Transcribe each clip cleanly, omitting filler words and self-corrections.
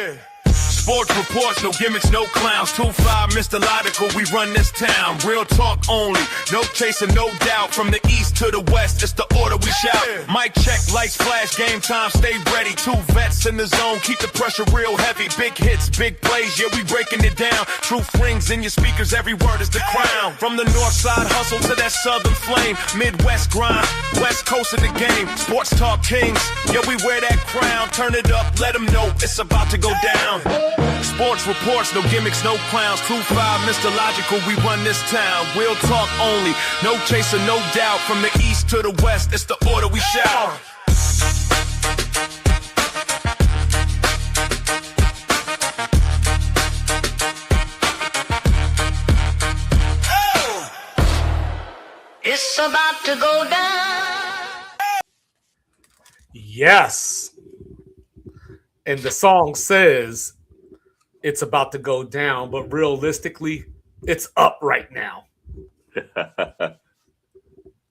Yeah. Sports reports, no gimmicks, no clowns. 2-5, Mr. Logical, we run this town. Real talk only, no chasing, no doubt. From the east to the west, it's the order we shout. Mic check, lights flash, game time, stay ready. 2 vets in the zone, keep the pressure real heavy. Big hits, big plays, yeah, we breaking it down. Truth rings in your speakers, every word is the crown. From the north side hustle to that southern flame. Midwest grind, west coast of the game. Sports talk kings, yeah, we wear that crown. Turn it up, let them know it's about to go down. Sports reports, no gimmicks, no clowns. 2-5, Mr. Logical, we run this town. Real talk only, no chaser, no doubt. From the east to the west, it's the order we shout. It's about to go down. Yes. And the song says it's about to go down, but realistically, it's up right now.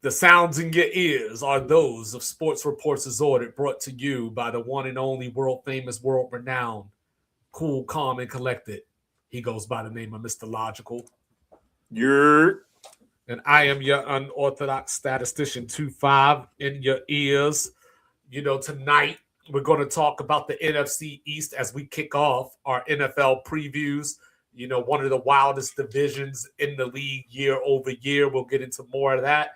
The sounds in your ears are those of Sports Reports Assorted, brought to you by the one and only world-famous, world-renowned, cool, calm, and collected. He goes by the name of Mr. Logical. And I am your unorthodox statistician, 2-5, in your ears. You know, tonight, we're going to talk about the NFC East as we kick off our NFL previews. You know, one of the wildest divisions in the league year over year. We'll get into more of that.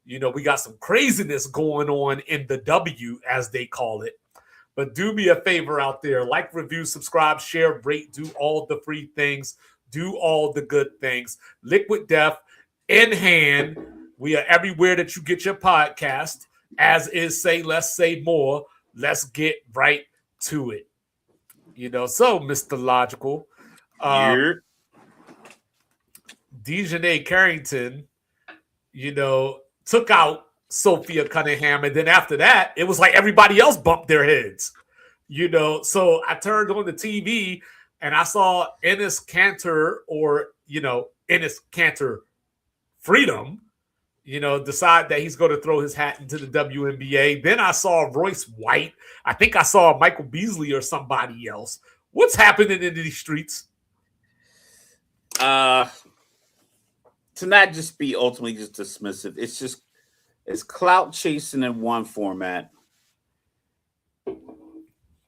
You know, we got some craziness going on in the W, as they call it. But do me a favor out there. Like, review, subscribe, share, rate, do all the free things. Do all the good things. Liquid Death in hand. We are everywhere that you get your podcast. As is Say Less, Say More. Let's get right to it. You know, so Mr. Logical, Dejanay Carrington, you know, took out Sophia Cunningham, and then after that, it was like everybody else bumped their heads. You know, so I turned on the TV and I saw Enes Kanter, or Enes Kanter Freedom, decide that he's going to throw his hat into the WNBA. Then I saw Royce White. I think I saw Michael Beasley or somebody else. What's happening in these streets? To not just be ultimately just dismissive. It's clout chasing in one format,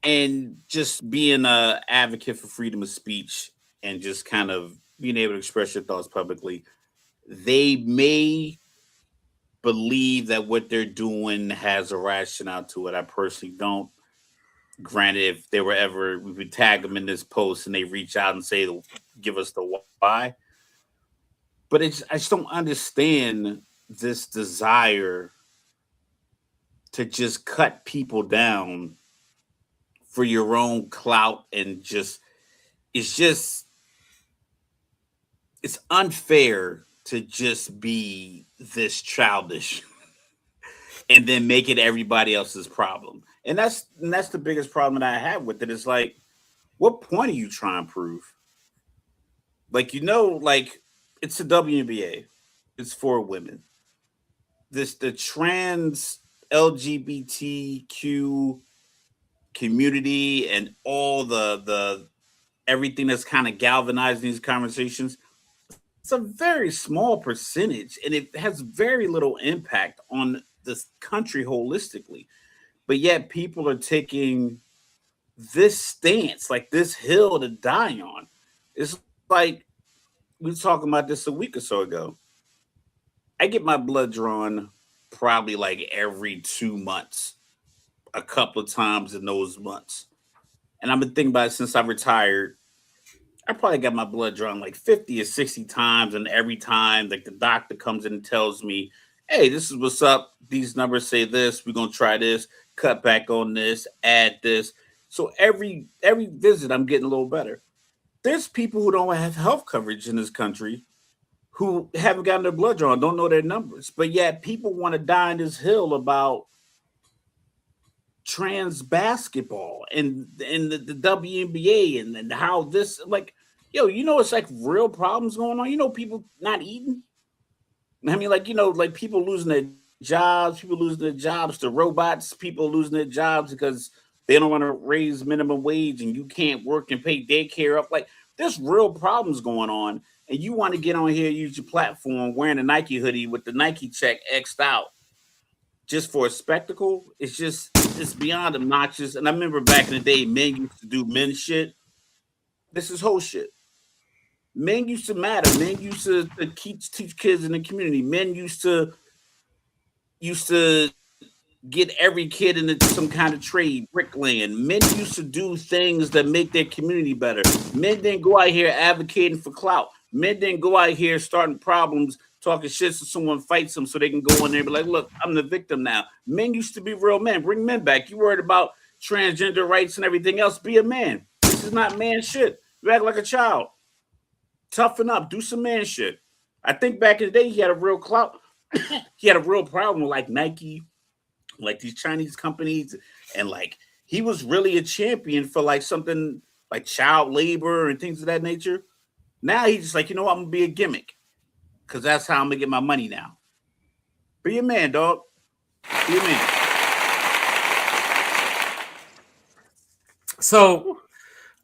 and just being an advocate for freedom of speech and just kind of being able to express your thoughts publicly. They may believe that what they're doing has a rationale to it. I personally don't. Granted, if they were ever, we would tag them in this post and they reach out and say, give us the why. But I just don't understand this desire to just cut people down for your own clout, and it's unfair to just be this childish and then make it everybody else's problem. And that's the biggest problem that I have with it. Is like, what point are you trying to prove? Like, it's the WNBA. It's for women. The trans LGBTQ community and all the everything that's kind of galvanizing these conversations, it's a very small percentage, and it has very little impact on this country holistically. But yet people are taking this stance, like this hill to die on. It's like, we were talking about this a week or so ago. I get my blood drawn probably like every 2 months, a couple of times in those months. And I've been thinking about it since I retired. I probably got my blood drawn like 50 or 60 times. And every time, like, the doctor comes in and tells me, hey, this is what's up. These numbers say this. We're going to try this, cut back on this, add this. So every visit, I'm getting a little better. There's people who don't have health coverage in this country who haven't gotten their blood drawn, don't know their numbers. But yet people want to die on this hill about trans basketball and the WNBA and how this, like, it's like real problems going on. People not eating. I mean, like people losing their jobs, to robots, people losing their jobs because They don't want to raise minimum wage, and you can't work and pay daycare up. Like, there's real problems going on, and you want to get on here, use your platform, wearing a Nike hoodie with the Nike check X'd out, just for a spectacle. It's beyond obnoxious. And I remember back in the day, men used to do men shit. This is whole shit. Men used to matter. Men used to teach kids in the community. Men used to get every kid into some kind of trade, bricklaying. Men used to do things that make their community better. Men didn't go out here advocating for clout. Men didn't go out here starting problems, talking shit so someone fights them so they can go in there and be like, look, I'm the victim now. Men used to be real men. Bring men back. You worried about transgender rights and everything else. Be a man. This is not man shit. You act like a child. Toughen up. Do some man shit. I think back in the day, he had a real clout. He had a real problem with like Nike, like these Chinese companies. And like, he was really a champion for like something like child labor and things of that nature. Now he's just like, you know what? I'm going to be a gimmick because that's how I'm going to get my money now. Be a man, dog. Be a man. So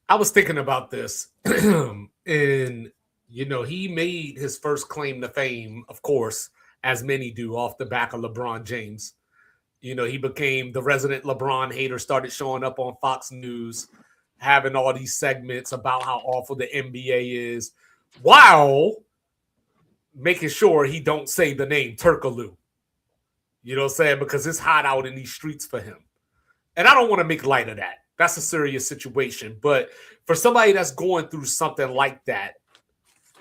I was thinking about this and, you know, he made his first claim to fame, of course, as many do, off the back of LeBron James. You know, he became the resident LeBron hater, started showing up on Fox News, having all these segments about how awful the NBA is, while making sure he don't say the name Turkaloo. You know what I'm saying? Because it's hot out in these streets for him. And I don't want to make light of that. That's a serious situation. But for somebody that's going through something like that,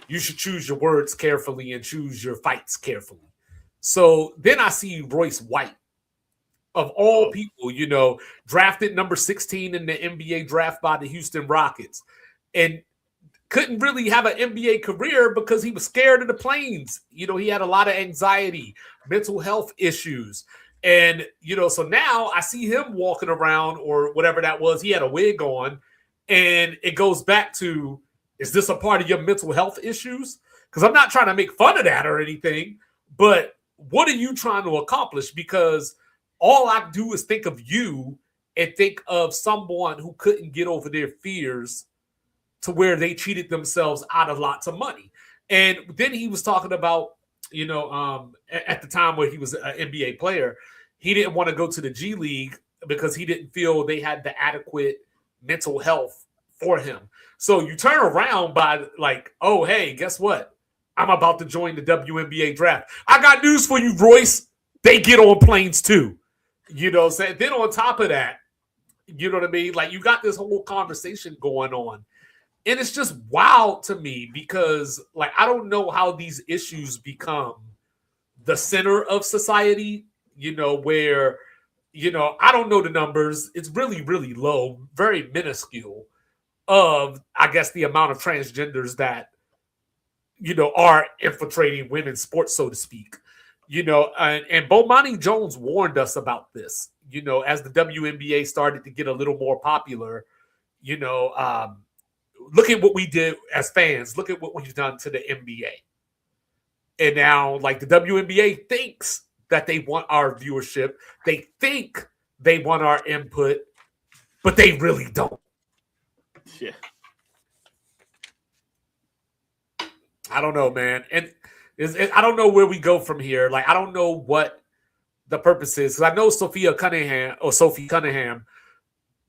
you should choose your words carefully and choose your fights carefully. So then I see Royce White, of all people, you know, drafted number 16 in the NBA draft by the Houston Rockets, and couldn't really have an NBA career because he was scared of the planes. You know, he had a lot of anxiety, mental health issues. And, you know, so now I see him walking around, or whatever that was. He had a wig on, and it goes back to, is this a part of your mental health issues? Because I'm not trying to make fun of that or anything, but what are you trying to accomplish? Because all I do is think of you and think of someone who couldn't get over their fears to where they cheated themselves out of lots of money. And then he was talking about, you know, at the time where he was an NBA player, he didn't want to go to the G League because he didn't feel they had the adequate mental health for him. So you turn around by like, oh, hey, guess what? I'm about to join the WNBA draft. I got news for you, Royce. They get on planes too. You know what I'm saying? Then on top of that, you know what I mean? Like, you got this whole conversation going on. And it's just wild to me because, like, I don't know how these issues become the center of society, you know, where, you know, I don't know the numbers. It's really, really low, very minuscule of, I guess, the amount of transgenders that, you know, are infiltrating women's sports, so to speak. You know, and Bomani Jones warned us about this, you know, as the WNBA started to get a little more popular. You know, look at what we did as fans. Look at what we've done to the NBA. And now, like, the WNBA thinks that they want our viewership. They think they want our input, but they really don't. Yeah. I don't know, man. And I don't know where we go from here. Like, I don't know what the purpose is. Because I know Sophie Cunningham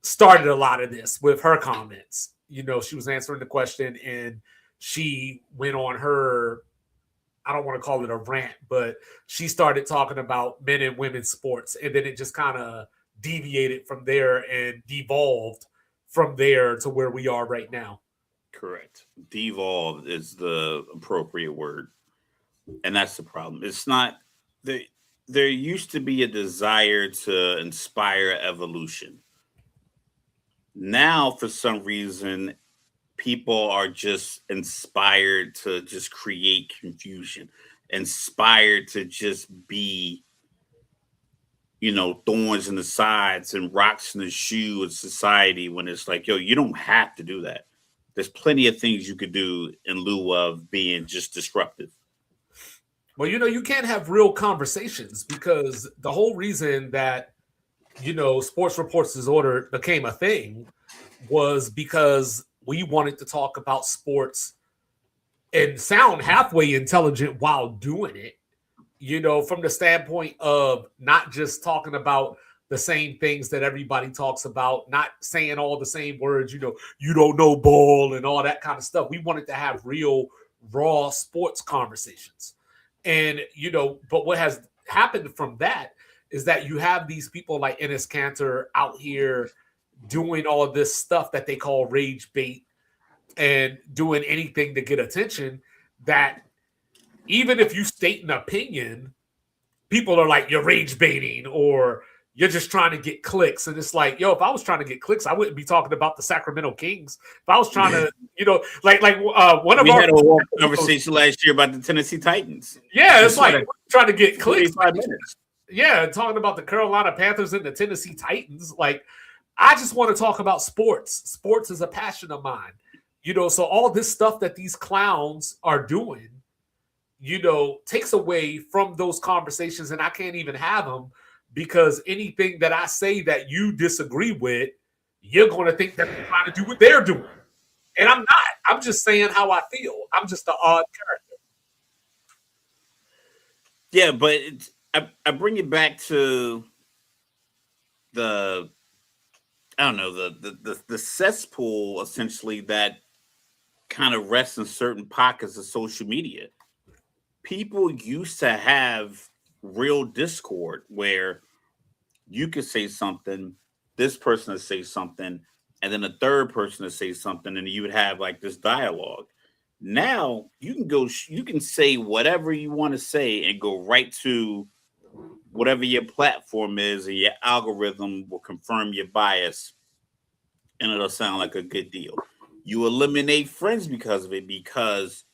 started a lot of this with her comments. You know, she was answering the question and she went on her, I don't want to call it a rant, but she started talking about men and women's sports. And then it just kind of deviated from there and devolved from there to where we are right now. Correct. Devolved is the appropriate word. And that's the problem. It's not, there used to be a desire to inspire evolution. Now, for some reason, people are just inspired to just create confusion, inspired to just be, you know, thorns in the sides and rocks in the shoe of society, when it's like, yo, you don't have to do that. There's plenty of things you could do in lieu of being just disruptive. Well, you know, you can't have real conversations because the whole reason that Sports Reports Disorder became a thing was because we wanted to talk about sports and sound halfway intelligent while doing it, from the standpoint of not just talking about the same things that everybody talks about, not saying all the same words, you don't know ball and all that kind of stuff. We wanted to have real, raw sports conversations. And, but what has happened from that is that you have these people like Enes Kanter out here doing all of this stuff that they call rage bait and doing anything to get attention, that even if you state an opinion, people are like, you're rage baiting or you're just trying to get clicks. And it's like, if I was trying to get clicks, I wouldn't be talking about the Sacramento Kings. If I was trying to, one of we had a whole conversation last year about the Tennessee Titans. Yeah, it's like trying to get clicks. 5 minutes. Yeah, talking about the Carolina Panthers and the Tennessee Titans. Like, I just want to talk about sports. Sports is a passion of mine. So all this stuff that these clowns are doing, takes away from those conversations, and I can't even have them because anything that I say that you disagree with, you're going to think that I'm trying to do what they're doing. And I'm not. I'm just saying how I feel. I'm just an odd character. Yeah, but I bring it back to the cesspool essentially that kind of rests in certain pockets of social media. People used to have real discord where you could say something, this person would say something, and then a third person would say something, and you would have like this dialogue. Now you can say whatever you want to say and go right to whatever your platform is, and your algorithm will confirm your bias, and it'll sound like a good deal. You eliminate friends because of it, because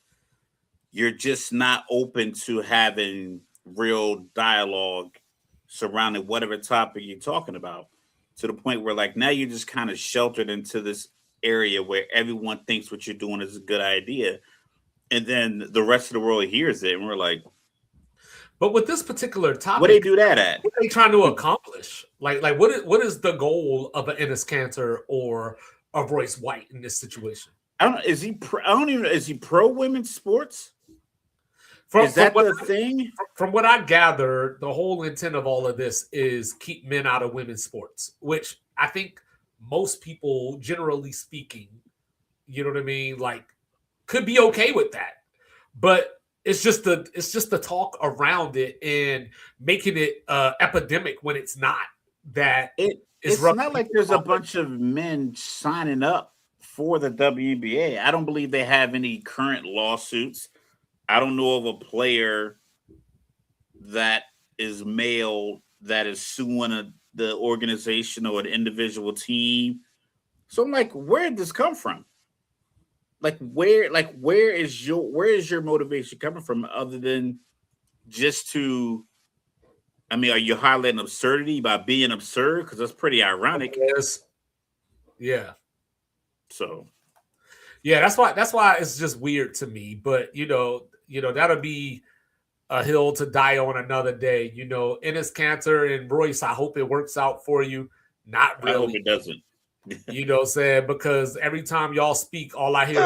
you're just not open to having real dialogue surrounding whatever topic you're talking about, to the point where like now you're just kind of sheltered into this area where everyone thinks what you're doing is a good idea. And then the rest of the world hears it and we're like, but with this particular topic, what do they do that at? What are they trying to accomplish? Like what is the goal of an Enes Kanter or a Royce White in this situation? I don't know. Is he pro women's sports? Is that the thing? From what I gather, the whole intent of all of this is keep men out of women's sports, which I think most people, generally speaking, you know what I mean, like could be okay with that. But it's just the talk around it and making it epidemic when it's not. It's not like there's a bunch of men signing up for the WNBA. I don't believe they have any current lawsuits. I don't know of a player that is male that is suing the organization or an individual team. So I'm like, where did this come from? Where is your motivation coming from other than just to, I mean, are you highlighting absurdity by being absurd? Because that's pretty ironic. Yes. Yeah. So yeah, that's why it's just weird to me. But that'll be a hill to die on another day. Enes Kanter and Royce, I hope it works out for you. Not really. I hope it doesn't. You know what I'm saying? Because every time y'all speak, all I hear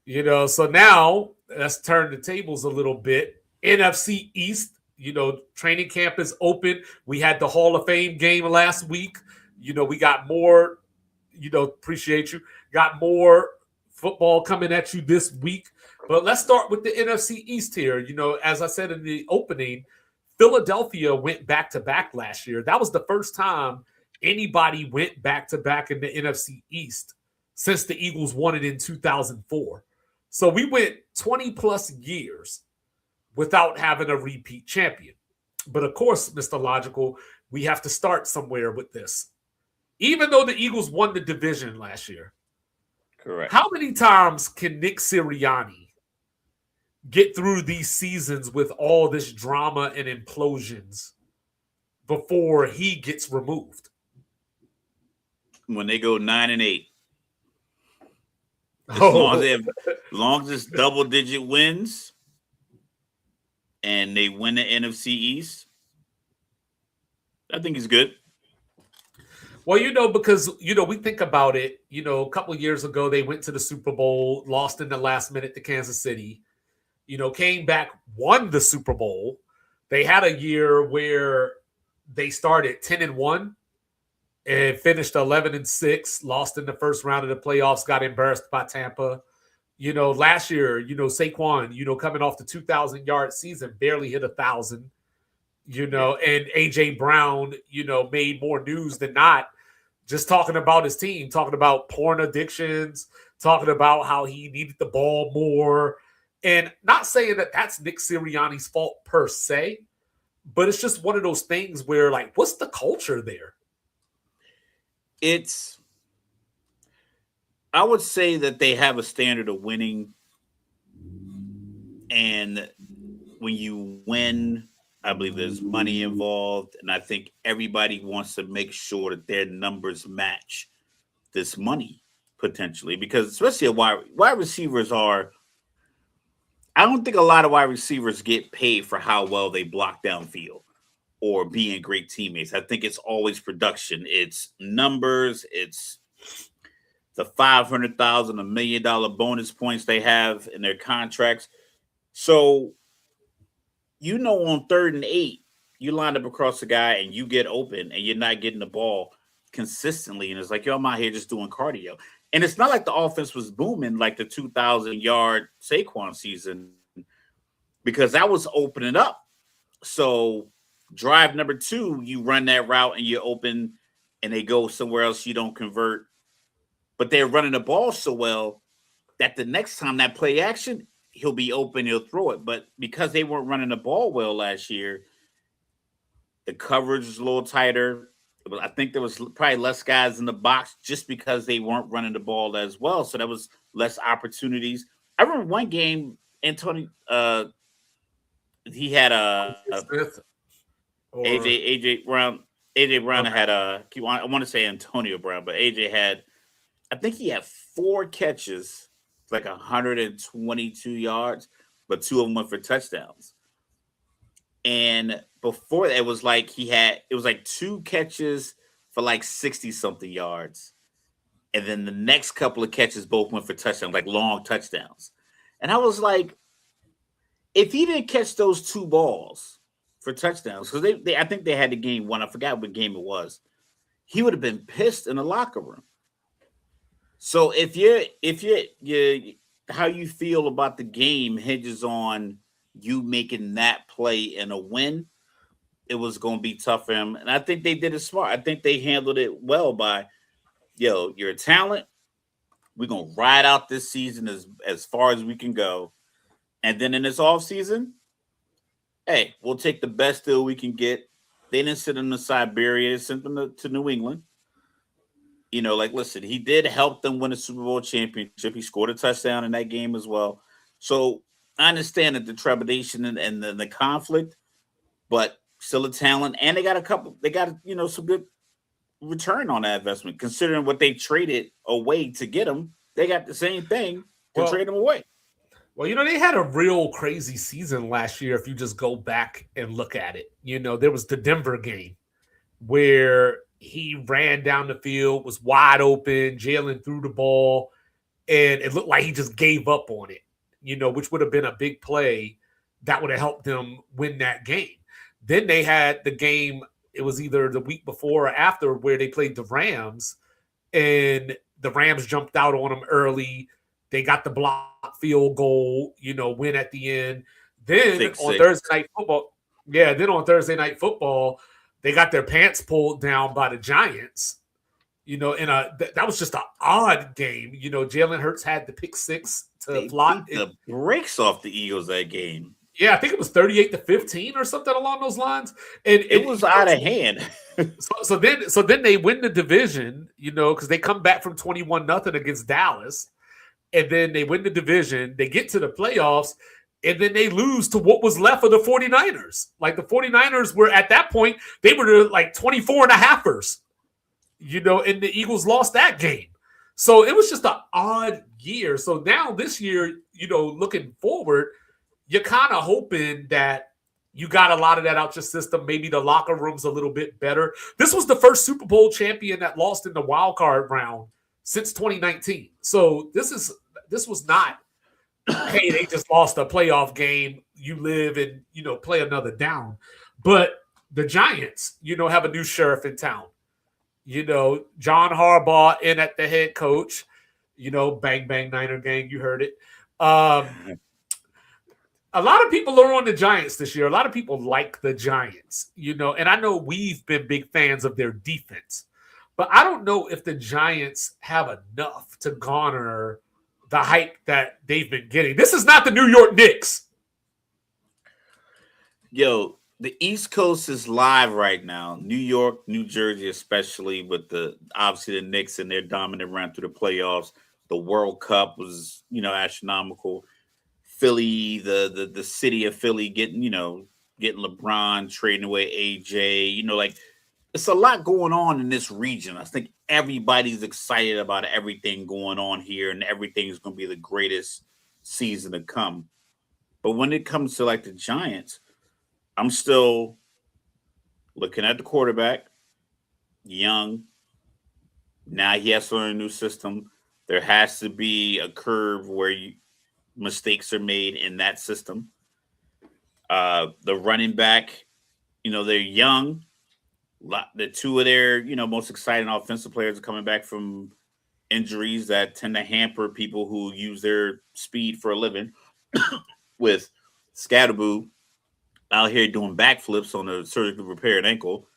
is so now let's turn the tables a little bit. NFC East, training camp is open. We had the Hall of Fame game last week. We got more, appreciate you. Got more football coming at you this week. But let's start with the NFC East here. As I said in the opening, Philadelphia went back-to-back last year. That was the first time anybody went back-to-back in the NFC East since the Eagles won it in 2004. So we went 20-plus years without having a repeat champion. But, of course, Mr. Logical, we have to start somewhere with this. Even though the Eagles won the division last year, correct. How many times can Nick Sirianni get through these seasons with all this drama and implosions before he gets removed? When they go 9-8. As long as it's double-digit wins, and they win the NFC East, I think it's good. Well, because, we think about it, a couple of years ago, they went to the Super Bowl, lost in the last minute to Kansas City, came back, won the Super Bowl. They had a year where they started 10-1 and finished 11-6, lost in the first round of the playoffs, got embarrassed by Tampa. Last year, Saquon, coming off the 2,000-yard season, barely hit 1,000. And AJ Brown, made more news than not, just talking about his team, talking about porn addictions, talking about how he needed the ball more, and not saying that that's Nick Sirianni's fault per se, but it's just one of those things where, like, what's the culture there? I would say that they have a standard of winning, and when you win, I believe there's money involved, and I think everybody wants to make sure that their numbers match this money potentially, because especially wide receivers are. I don't think a lot of wide receivers get paid for how well they block downfield or being great teammates. I think it's always production. It's numbers. It's the $500,000, $1 million bonus points they have in their contracts. So, on 3rd and 8, you line up across the guy and you get open and you're not getting the ball consistently. And it's like, I'm out here just doing cardio. And it's not like the offense was booming like the 2,000-yard Saquon season, because that was opening up. So drive number 2, you run that route and you open and they go somewhere else, you don't convert. But they're running the ball so well that the next time that play action, he'll be open, he'll throw it. But because they weren't running the ball well last year, the coverage was a little tighter. I think there was probably less guys in the box just because they weren't running the ball as well. So there was less opportunities. I remember one game, Antonio, he had AJ Brown. AJ Brown had I want to say Antonio Brown, but AJ had, I think he had 4 catches, like 122 yards, but 2 of them went for touchdowns. And before that, it was like 2 catches for like 60-something yards. And then the next couple of catches both went for touchdowns, like long touchdowns. And I was like, if he didn't catch those 2 balls for touchdowns, because I think they had the game won. I forgot what game it was. He would have been pissed in the locker room. So if you how you feel about the game hinges on you making that play in a win, it was going to be tough for him. And I think they did it smart. I think they handled it well by, you're a talent. We're going to ride out this season as far as we can go. And then in this offseason, hey, we'll take the best deal we can get. They didn't send them to Siberia. They sent them to New England. Listen, he did help them win a Super Bowl championship. He scored a touchdown in that game as well. So I understand that the trepidation and the conflict, but still a talent. And they got some good return on that investment, considering what they traded away to get him. They got the same thing to trade him away. Well, they had a real crazy season last year if you just go back and look at it. There was the Denver game where he ran down the field, was wide open, Jalen threw the ball, and it looked like he just gave up on it, which would have been a big play that would have helped them win that game. Then they had the game, it was either the week before or after, where they played the Rams, and the Rams jumped out on them early. They got the block field goal, win at the end. Then on Thursday Night Football, they got their pants pulled down by the Giants. That was just an odd game. Jalen Hurts had the pick 6 to block the brakes off the Eagles that game. Yeah, I think it was 38-15 or something along those lines. And it was out of hand. so then they win the division, because they come back from 21-0 against Dallas. And then they win the division. They get to the playoffs. And then they lose to what was left of the 49ers. Like, the 49ers were, at that point, they were like 24.5ers, and the Eagles lost that game. So it was just an odd year. So now this year, looking forward, you're kind of hoping that You got a lot of that out your system. Maybe the locker room's a little bit better. This was the first Super Bowl champion that lost in the wild card round since 2019. So this was not, hey, they just lost a playoff game. You live and, play another down. But the Giants, have a new sheriff in town. John Harbaugh in at the head coach. Bang, bang, Niner gang. You heard it. A lot of people are on the Giants this year. A lot of people like the Giants, and I know we've been big fans of their defense, but I don't know if the Giants have enough to garner the hype that they've been getting. This is not the New York Knicks. Yo, the East Coast is live right now. New York, New Jersey, especially with obviously the Knicks and their dominant run through the playoffs. The World Cup was, astronomical. Philly, the city of Philly getting LeBron, trading away AJ, it's a lot going on in this region. I think everybody's excited about everything going on here, and everything is going to be the greatest season to come. But when it comes to the Giants, I'm still looking at the quarterback, young. Now he has to learn a new system. There has to be a curve where mistakes are made in that system. The running back, they're young. The two of their, most exciting offensive players are coming back from injuries that tend to hamper people who use their speed for a living. With Scatterboo out here doing backflips on a surgically repaired ankle.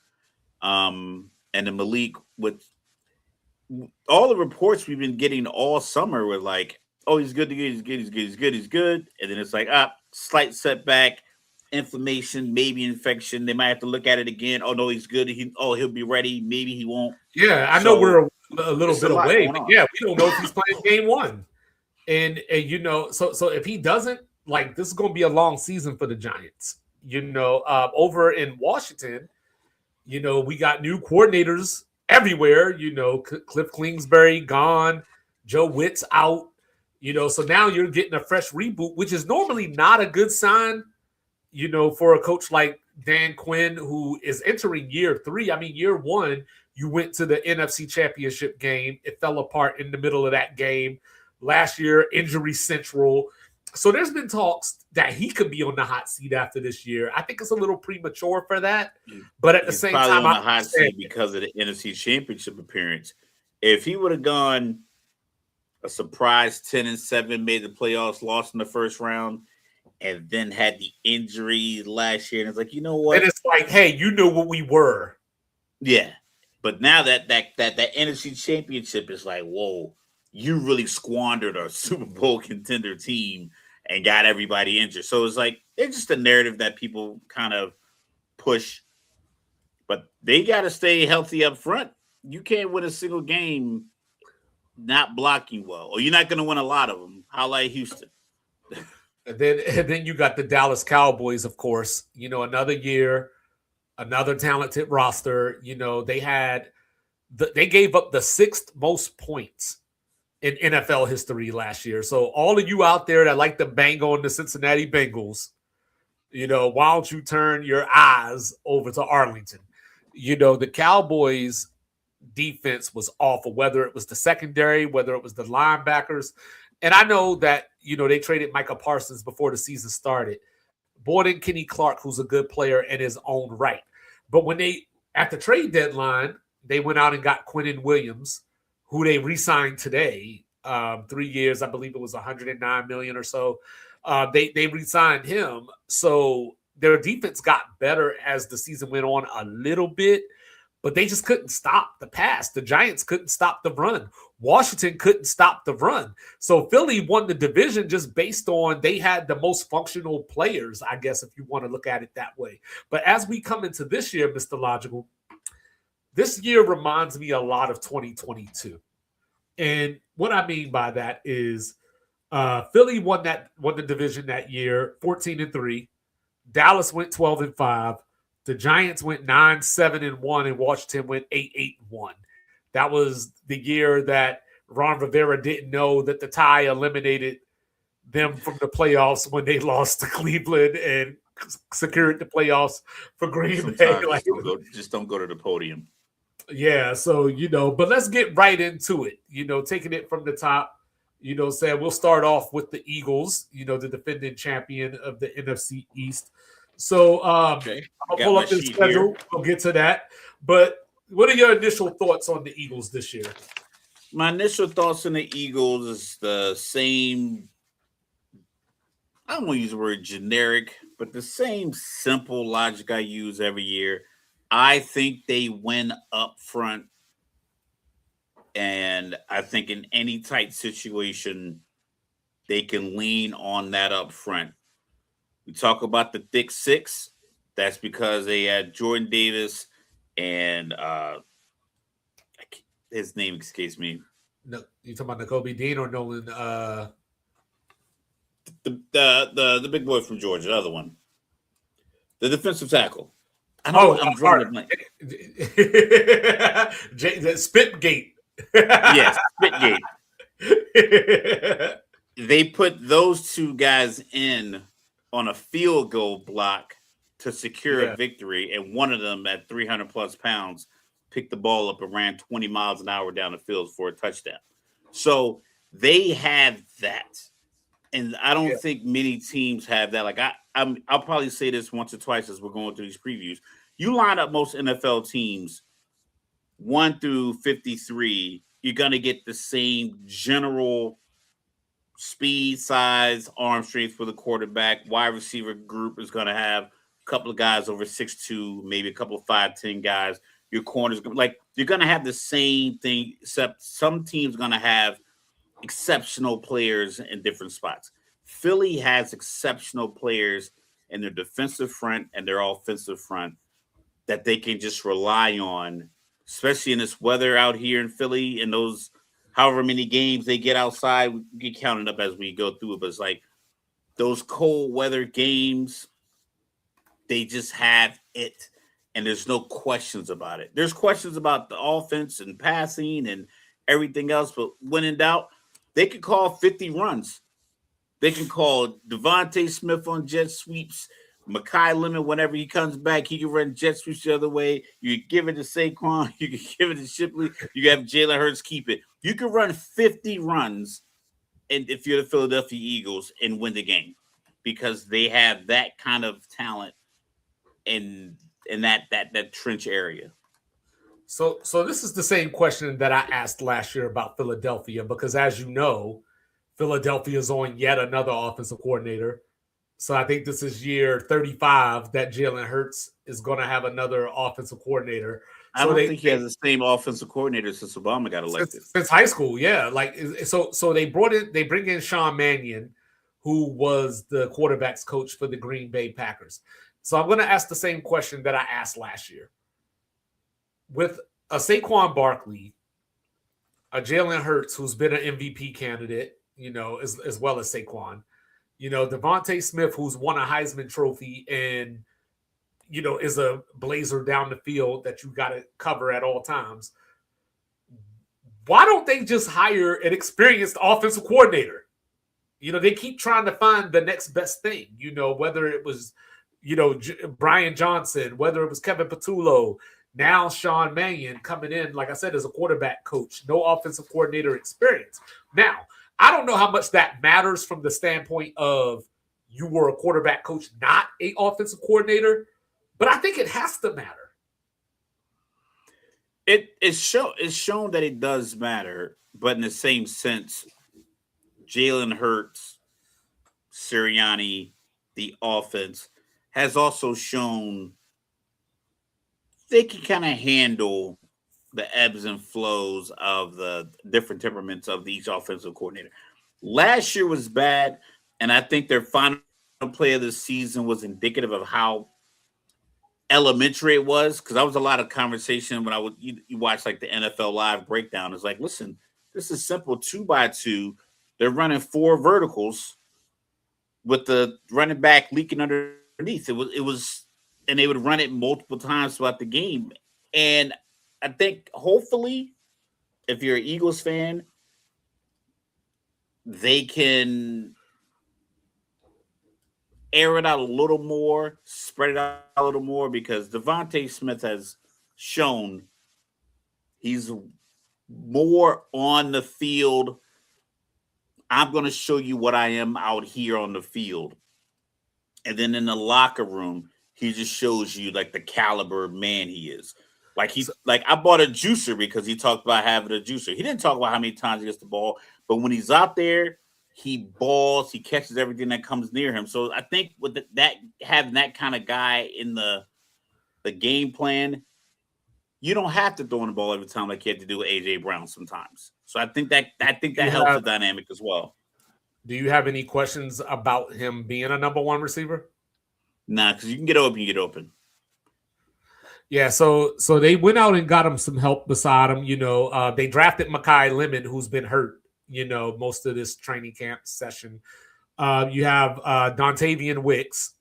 And then Malik, with all the reports we've been getting all summer were like, oh, he's good, he's good. And then it's like, slight setback, inflammation, maybe infection. They might have to look at it again. Oh, no, he's good. He'll be ready. Maybe he won't. Yeah, I know we're a little bit away, but yeah, we don't know if he's playing game one. And so if he doesn't, this is going to be a long season for the Giants. Over in Washington, we got new coordinators everywhere. Cliff Kingsbury gone, Joe Witt's out. So now you're getting a fresh reboot, which is normally not a good sign, for a coach like Dan Quinn, who is entering year 3. I mean, year 1, you went to the NFC Championship game. It fell apart in the middle of that game. Last year, injury central. So there's been talks that he could be on the hot seat after this year. I think it's a little premature for that. But at the same time, on the hot seat because of the NFC Championship appearance. If he would have gone a surprise 10-7, made the playoffs, lost in the first round, and then had the injury last year, and it's like, you know what? And it's like, hey, you knew what we were. Yeah. But now that NFC Championship is like, whoa, you really squandered a Super Bowl contender team and got everybody injured. So it's like, it's just a narrative that people kind of push. But they got to stay healthy up front. You can't win a single game not blocking well, or you're not going to win a lot of them. Highlight Houston. And then you got the Dallas Cowboys, of course. Another year, another talented roster. They gave up the 6th most points in NFL history last year. So all of you out there that like to bang on the Cincinnati Bengals, why don't you turn your eyes over to Arlington? The Cowboys defense was awful, whether it was the secondary, whether it was the linebackers. And I know that, they traded Micah Parsons before the season started. Brought in Kenny Clark, who's a good player in his own right. But when at the trade deadline, they went out and got Quinnen Williams, who they re-signed today, 3 years. I believe it was $109 million or so. They re-signed him. So their defense got better as the season went on a little bit, but they just couldn't stop the pass. The Giants couldn't stop the run. Washington couldn't stop the run. So Philly won the division just based on they had the most functional players, I guess, if you want to look at it that way. But as we come into this year, Mr. Logical, this year reminds me a lot of 2022. And what I mean by that is Philly won the division that year, 14-3. Dallas went 12-5. The Giants went 9-7-1, and Washington went 8-8-1. That was the year that Ron Rivera didn't know that the tie eliminated them from the playoffs when they lost to Cleveland, and secured the playoffs for Green Bay. Sometimes just don't go to the podium. Yeah, so but let's get right into it. Taking it from the top. Saying we'll start off with the Eagles. The defending champion of the NFC East. So I'll pull up the schedule. Here. We'll get to that. But what are your initial thoughts on the Eagles this year? My initial thoughts on the Eagles is the same. I don't want to use the word generic, but the same simple logic I use every year. I think they win up front. And I think in any tight situation, they can lean on that up front. We talk about the thick six. That's because they had Jordan Davis and his name escapes me. No, you talking about Nakobe Dean or Nolan? The big boy from Georgia, the other one, the defensive tackle. I'm drawing a blank. Spitgate. Yes, Spitgate. They put those two guys in on a field goal block to secure a victory, and one of them at 300 plus pounds picked the ball up and ran 20 miles an hour down the field for a touchdown. So they have that, and I don't think many teams have that. Like I'll probably say this once or twice as we're going through these previews. You line up most NFL teams 1 through 53, you're going to get the same general speed, size, arm strength for the quarterback. Wide receiver group is going to have a couple of guys over 6'2", maybe a couple of 5'10" guys. Your corners, like you're going to have the same thing, except some teams are going to have exceptional players in different spots. Philly has exceptional players in their defensive front and their offensive front that they can just rely on, especially in this weather out here in Philly, and those however many games they get outside. We get counted up as we go through it, but it's like those cold weather games, they just have it, and there's no questions about it. There's questions about the offense and passing and everything else, but when in doubt, they could call 50 runs. They can call Devontae Smith on jet sweeps. Mekhi Lemon, whenever he comes back, he can run jet sweeps the other way. You can give it to Saquon. You can give it to Shipley. You have Jalen Hurts keep it. You can run 50 runs, and if you're the Philadelphia Eagles, and win the game because they have that kind of talent in that trench area. So this is the same question that I asked last year about Philadelphia, because as you know, Philadelphia is on yet another offensive coordinator. So I think this is year 35 that Jalen Hurts is going to have another offensive coordinator. I don't think he has the same offensive coordinator since Obama got elected. Since high school, yeah. So they bring in Sean Mannion, who was the quarterback's coach for the Green Bay Packers. So I'm going to ask the same question that I asked last year. With a Saquon Barkley, a Jalen Hurts, who's been an MVP candidate, as well as Saquon, Devontae Smith, who's won a Heisman Trophy and, is a blazer down the field that you got to cover at all times. Why don't they just hire an experienced offensive coordinator? They keep trying to find the next best thing, whether it was, Brian Johnson, whether it was Kevin Patullo, now Sean Mannion coming in, like I said, as a quarterback coach, no offensive coordinator experience. Now, I don't know how much that matters from the standpoint of you were a quarterback coach, not an offensive coordinator, but I think it has to matter. It's shown that it does matter, but in the same sense, Jalen Hurts, Sirianni, the offense, has also shown they can kind of handle the ebbs and flows of the different temperaments of each offensive coordinator. Last year was bad, and I think their final play of the season was indicative of how elementary it was, because that was a lot of conversation when you watch like the NFL Live breakdown. It's like, listen, this is simple 2x2. They're running 4 verticals with the running back leaking underneath. It was, and they would run it multiple times throughout the game. And I think hopefully, if you're an Eagles fan, they can air it out a little more, spread it out a little more, because Devontae Smith has shown he's more on the field. I'm going to show you what I am out here on the field. And then in the locker room, he just shows you like the caliber of man he is. Like I bought a juicer because he talked about having a juicer. He didn't talk about how many times he gets the ball, but when he's out there, he balls, he catches everything that comes near him. So I think with that having that kind of guy in the game plan, you don't have to throw in the ball every time like you had to do with AJ Brown sometimes. So I think that helps the dynamic as well. Do you have any questions about him being a number one receiver? Nah, because you can get open. Yeah, so they went out and got him some help beside him. They drafted Mekhi Lemon, who's been hurt, most of this training camp session. You have Dontavian Wicks,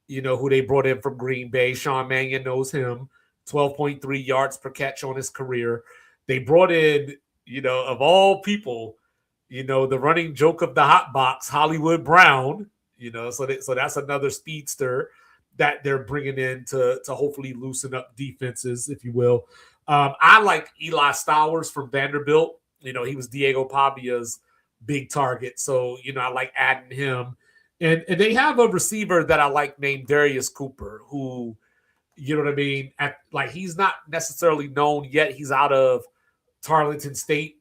who they brought in from Green Bay. Sean Mannion knows him, 12.3 yards per catch on his career. They brought in, of all people, the running joke of the hot box, Hollywood Brown, so that's another speedster that they're bringing in to hopefully loosen up defenses, if you will. I like Eli Stowers from Vanderbilt. He was Diego Pavia's big target. So, I like adding him. And they have a receiver that I like named Darius Cooper, who, you know what I mean? He's not necessarily known yet. He's out of Tarleton State.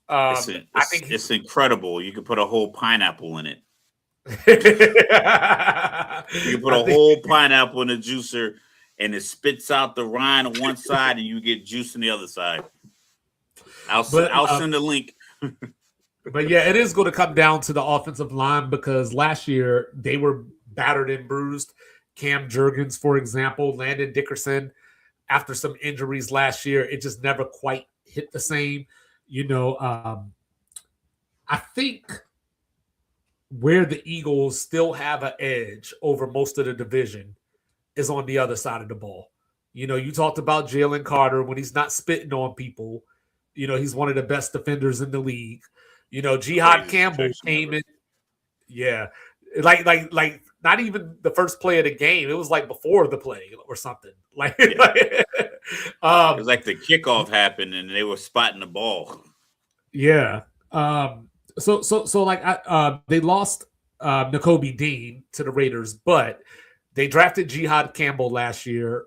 I think it's incredible. You could put a whole pineapple in it. You put a whole pineapple in a juicer, and it spits out the rind on one side, and you get juice on the other side. I'll send a link. But yeah, it is going to come down to the offensive line, because last year they were battered and bruised. Cam Jurgens, for example, Landon Dickerson, after some injuries last year, it just never quite hit the same. I think where the Eagles still have an edge over most of the division is on the other side of the ball. You talked about Jalen Carter. When he's not spitting on people, he's one of the best defenders in the league. Jihad Campbell came in. Yeah. Like not even the first play of the game. It was like before the play or something. It was like the kickoff happened and they were spotting the ball. Yeah. So they lost Nakobe Dean to the Raiders, but they drafted Jihad Campbell last year,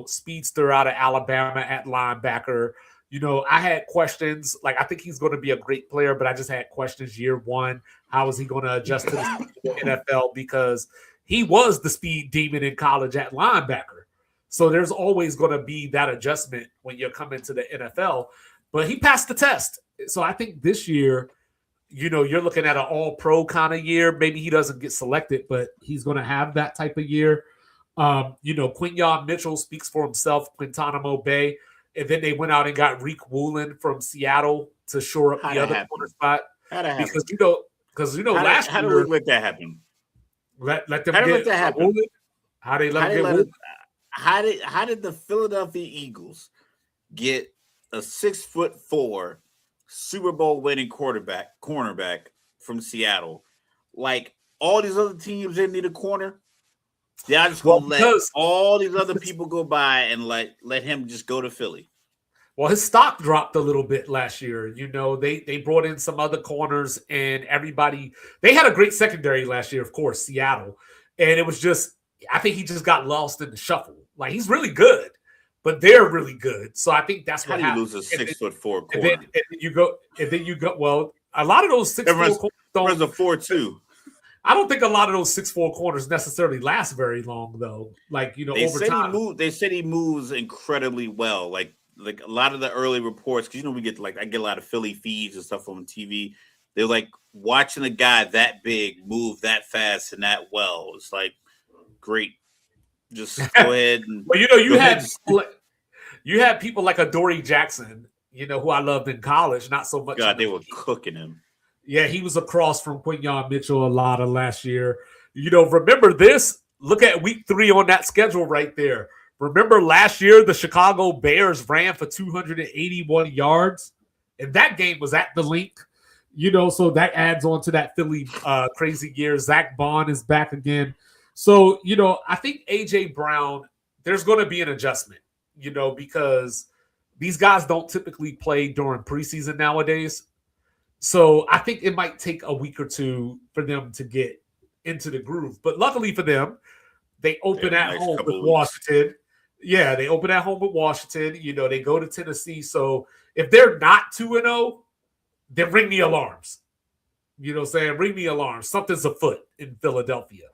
speedster out of Alabama at linebacker. I had questions. I think he's going to be a great player, but I just had questions year one. How is he going to adjust to the NFL? Because he was the speed demon in college at linebacker. So there's always going to be that adjustment when you're coming to the NFL. But he passed the test. So I think this year, you're looking at an all-pro kind of year. Maybe he doesn't get selected, but he's going to have that type of year. Quinyon Mitchell speaks for himself, Guantanamo Bay. And then they went out and got Reek Woolen from Seattle to shore up the other corner spot. How'd that happen? Because last year. How did we let that happen? Let them how get that happen? Woolen? How they let them get Woolen? How did the Philadelphia Eagles get a 6'4" Super Bowl winning cornerback from Seattle? Like all these other teams didn't need a corner. They're just gonna let all these other people go by and let him just go to Philly. Well, his stock dropped a little bit last year. They brought in some other corners and everybody. They had a great secondary last year, of course, Seattle. And it was just, I think he just got lost in the shuffle. He's really good, but they're really good. So I think that's what happened. How do you lose a 6'4" corner? And then you go. Well, a lot of those 6'4" corners don't. There's a 4'2". I don't think a lot of those 6'4" corners necessarily last very long, though. Over time. They said he moves incredibly well. Like a lot of the early reports, because we get I get a lot of Philly feeds and stuff on TV. They're like watching a guy that big move that fast and that well. It's like great. Just go ahead and. Well, you had people like Adoree Jackson, who I loved in college. Not so much. God, they were cooking him. Yeah, he was across from Quinyon Mitchell a lot of last year. Remember this? Look at week 3 on that schedule right there. Remember last year, the Chicago Bears ran for 281 yards, and that game was at the Link. So that adds on to that Philly crazy year. Zach Bond is back again. So, I think A.J. Brown, there's going to be an adjustment, because these guys don't typically play during preseason nowadays. So I think it might take a week or two for them to get into the groove. But luckily for them, they open at home with Washington. Yeah, they open at home with Washington. They go to Tennessee. So if they're not 2-0, then ring the alarms. Ring the alarms. Something's afoot in Philadelphia.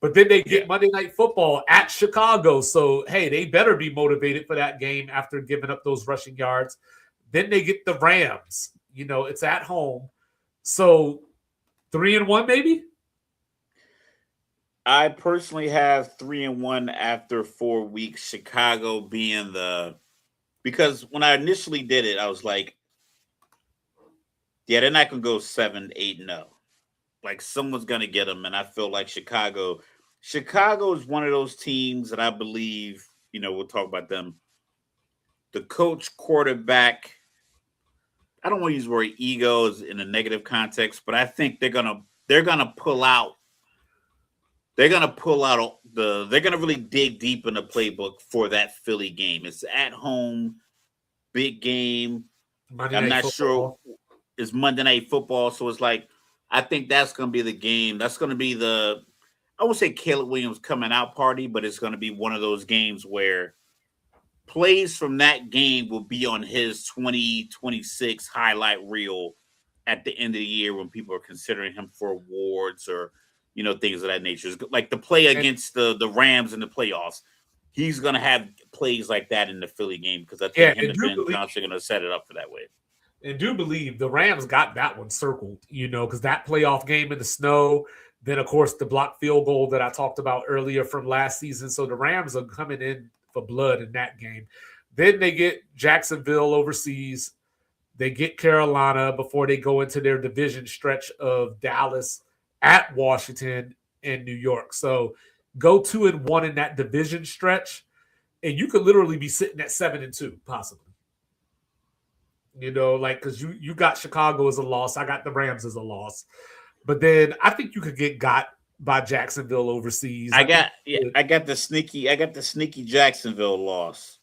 But then they get Monday Night Football at Chicago. So, hey, they better be motivated for that game after giving up those rushing yards. Then they get the Rams. It's at home. So 3-1 maybe? I personally have 3-1 after 4 weeks. Chicago being because when I initially did it, I was like, yeah, they're not gonna go 7-8-0. Like someone's gonna get them, and I feel like Chicago is one of those teams that I believe, we'll talk about them. The coach, quarterback, I don't want to use the word egos in a negative context, but I think they're gonna pull out. They're gonna really dig deep in the playbook for that Philly game. It's at home, big game. I'm not sure it's Monday Night Football, so it's like I think that's gonna be the game. That's gonna be I won't say Caleb Williams coming out party, but it's gonna be one of those games where plays from that game will be on his 2026 highlight reel at the end of the year when people are considering him for awards or things of that nature. Like the play against the Rams in the playoffs. He's going to have plays like that in the Philly game because I think him and Ben Johnson are going to set it up for that way. And do believe the Rams got that one circled, because that playoff game in the snow, then, of course, the blocked field goal that I talked about earlier from last season. So the Rams are coming in for blood in that game. Then they get Jacksonville overseas. They get Carolina before they go into their division stretch of Dallas, at Washington, and New York. So go 2-1 in that division stretch, and you could literally be sitting at 7-2 possibly. Because you got Chicago as a loss. I got the Rams as a loss. But then I think you could get got by Jacksonville overseas. I got the sneaky Jacksonville loss.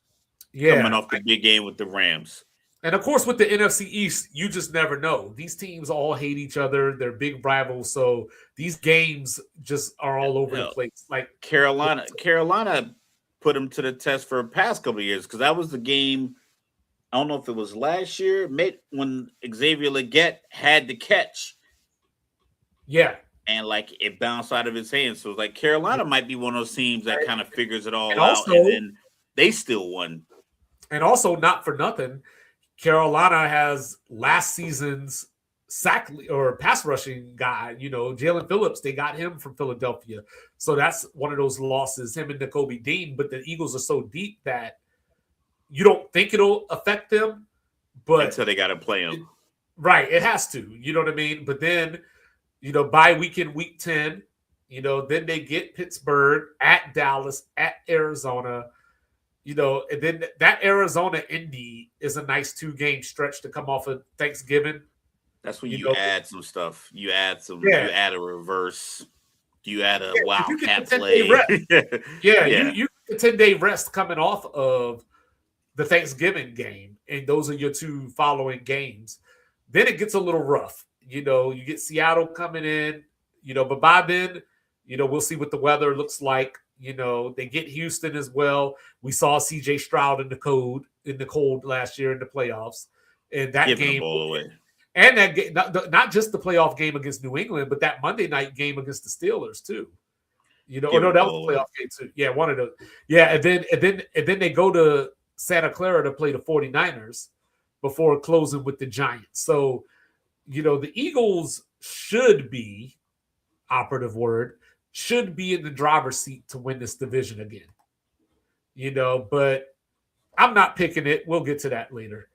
Coming off the big game with the Rams. And of course, with the NFC East, you just never know. These teams all hate each other. They're big rivals. So these games just are all over the place. Like Carolina put them to the test for the past couple of years because that was the game. I don't know if it was last year, when Xavier Legette had the catch. Yeah. And it bounced out of his hands. So it's like Carolina might be one of those teams that kind of figures it all out. And then they still won. And also, not for nothing, Carolina has last season's sack or pass rushing guy, Jalen Phillips. They got him from Philadelphia. So that's one of those losses, him and Nakobe Dean. But the Eagles are so deep that you don't think it'll affect them. But until they got to play them. Right. It has to. You know what I mean? But then, bye weekend, week 10, then they get Pittsburgh, at Dallas, at Arizona. And then that Arizona-Indy is a nice 2-game stretch to come off of Thanksgiving. That's when you add some stuff. You add you add a reverse. You add a wildcat play. You get the 10-day rest coming off of the Thanksgiving game, and those are your 2 following games. Then it gets a little rough. You get Seattle coming in, but by then, we'll see what the weather looks like. They get Houston as well. We saw CJ Stroud in the cold last year in the playoffs. And that game, and that game, not just the playoff game against New England, but that Monday night game against the Steelers too. That was the playoff game too. Yeah, one of those. Yeah, and then they go to Santa Clara to play the 49ers before closing with the Giants. So, the Eagles should be, operative word, should be in the driver's seat to win this division again. But I'm not picking it. We'll get to that later.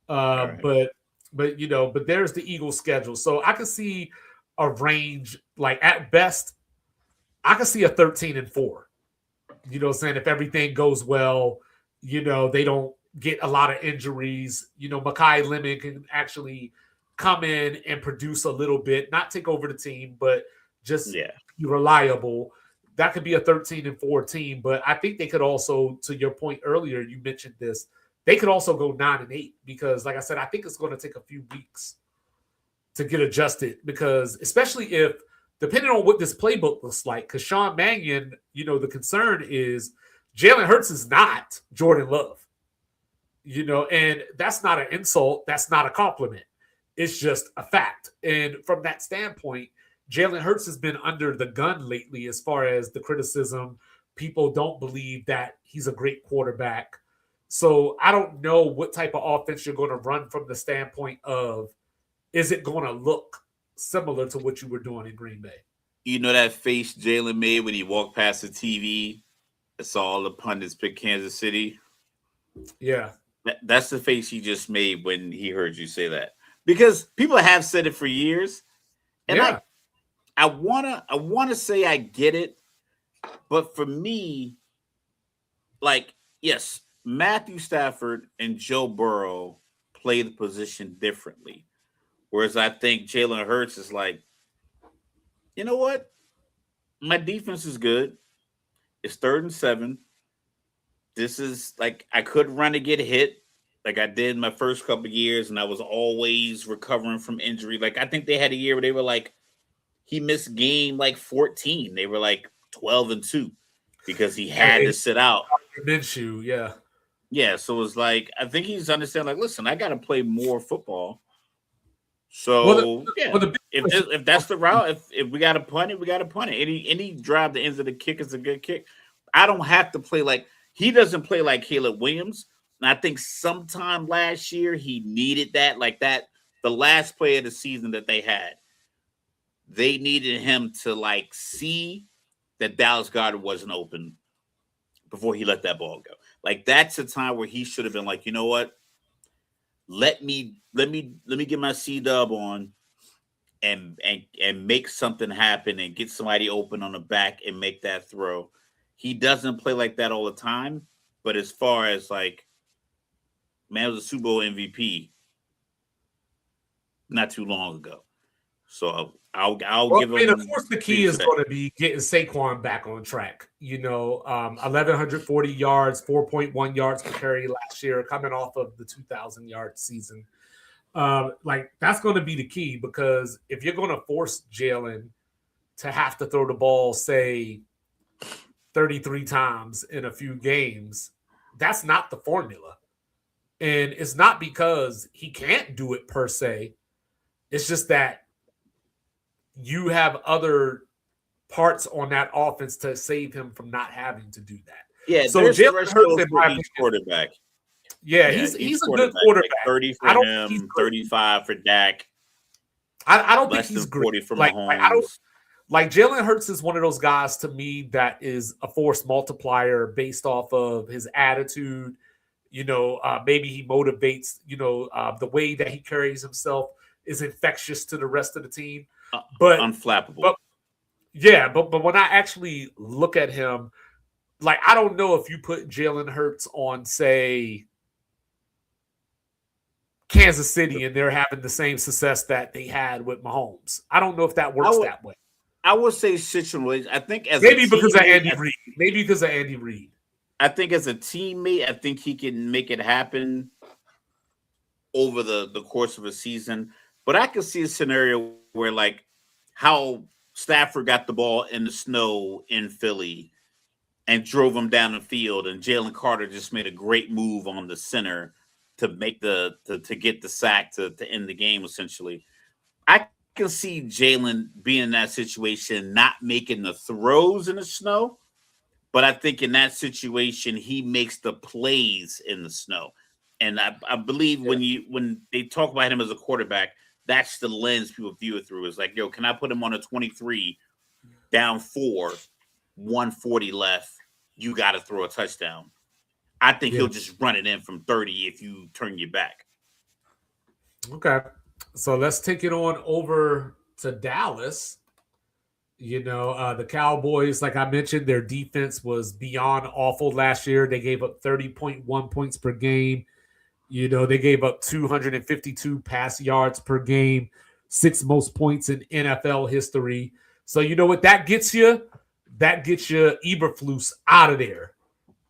Right. But there's the Eagles schedule. So I can see a range, at best, I can see a 13-4. Saying if everything goes well, they don't get a lot of injuries. Mekhi Lemon can actually come in and produce a little bit, not take over the team, but just be reliable. That could be a 13-4 team, but I think they could also, to your point earlier, you mentioned this, they could also go 9-8 because, like I said, I think it's going to take a few weeks to get adjusted because, especially if, depending on what this playbook looks like, because Sean Mannion, the concern is Jalen Hurts is not Jordan Love, and that's not an insult. That's not a compliment. It's just a fact. And from that standpoint, Jalen Hurts has been under the gun lately as far as the criticism. People don't believe that he's a great quarterback. So I don't know what type of offense you're going to run from the standpoint of, is it going to look similar to what you were doing in Green Bay? You know that face Jalen made when he walked past the TV and saw all the pundits pick Kansas City? Yeah. That's the face he just made when he heard you say that. Because people have said it for years. And I wanna say I get it, but for me, yes, Matthew Stafford and Joe Burrow play the position differently. Whereas I think Jalen Hurts is like, you know what? My defense is good. It's 3rd and 7. This is I could run and get hit like I did my first couple of years, and I was always recovering from injury. I think they had a year where they were he missed game 14. They were 12-2 because he had to sit out. Minshew, yeah. Yeah, so it's I think he's understanding, listen, I got to play more football. So, if that's the route, if we got to punt it, we got to punt it. Any drive that ends of the kick is a good kick. I don't have to play he doesn't play like Caleb Williams. And I think sometime last year he needed that, the last play of the season that they had. They needed him to see that Dallas Goedert wasn't open before he let that ball go. That's a time where he should have been you know what? Let me get my C-dub on and make something happen and get somebody open on the back and make that throw. He doesn't play like that all the time, but as far as man was a Super Bowl MVP not too long ago. So I'll give him. Of course, the key is going to be getting Saquon back on track. 1,140 yards, 4.1 yards per carry last year, coming off of the 2,000-yard season. That's going to be the key because if you're going to force Jalen to have to throw the ball, say, 33 times in a few games, that's not the formula. And it's not because he can't do it per se. It's just that you have other parts on that offense to save him from not having to do that. Yeah, so Jalen Hurts for each quarterback. Yeah, he's a good quarterback. 30 for him, 35 for Dak. I don't think he's great. 40 for Mahomes. Jalen Hurts is one of those guys to me that is a force multiplier based off of his attitude. Maybe he motivates. The way that he carries himself is infectious to the rest of the team. But unflappable. But when I actually look at him, I don't know if you put Jalen Hurts on, say, Kansas City and they're having the same success that they had with Mahomes. I don't know if that works that way. I would say situations. I think because of Andy Reid. Maybe because of Andy Reid. I think as a teammate, I think he can make it happen over the course of a season. But I can see a scenario where how Stafford got the ball in the snow in Philly and drove him down the field, and Jalen Carter just made a great move on the center to make to get the sack to end the game, essentially. I can see Jalen being in that situation, not making the throws in the snow, but I think in that situation, he makes the plays in the snow. And I believe when they talk about him as a quarterback, that's the lens people view it through. Is can I put him on a 23, down 4, 140 left? You got to throw a touchdown. I think he'll just run it in from 30 if you turn your back. Okay. So let's take it on over to Dallas. The Cowboys, like I mentioned, their defense was beyond awful last year. They gave up 30.1 points per game. You know, they gave up 252 pass yards per game, 6th most points in NFL history. So you know what that gets you? That gets you Eberflus out of there.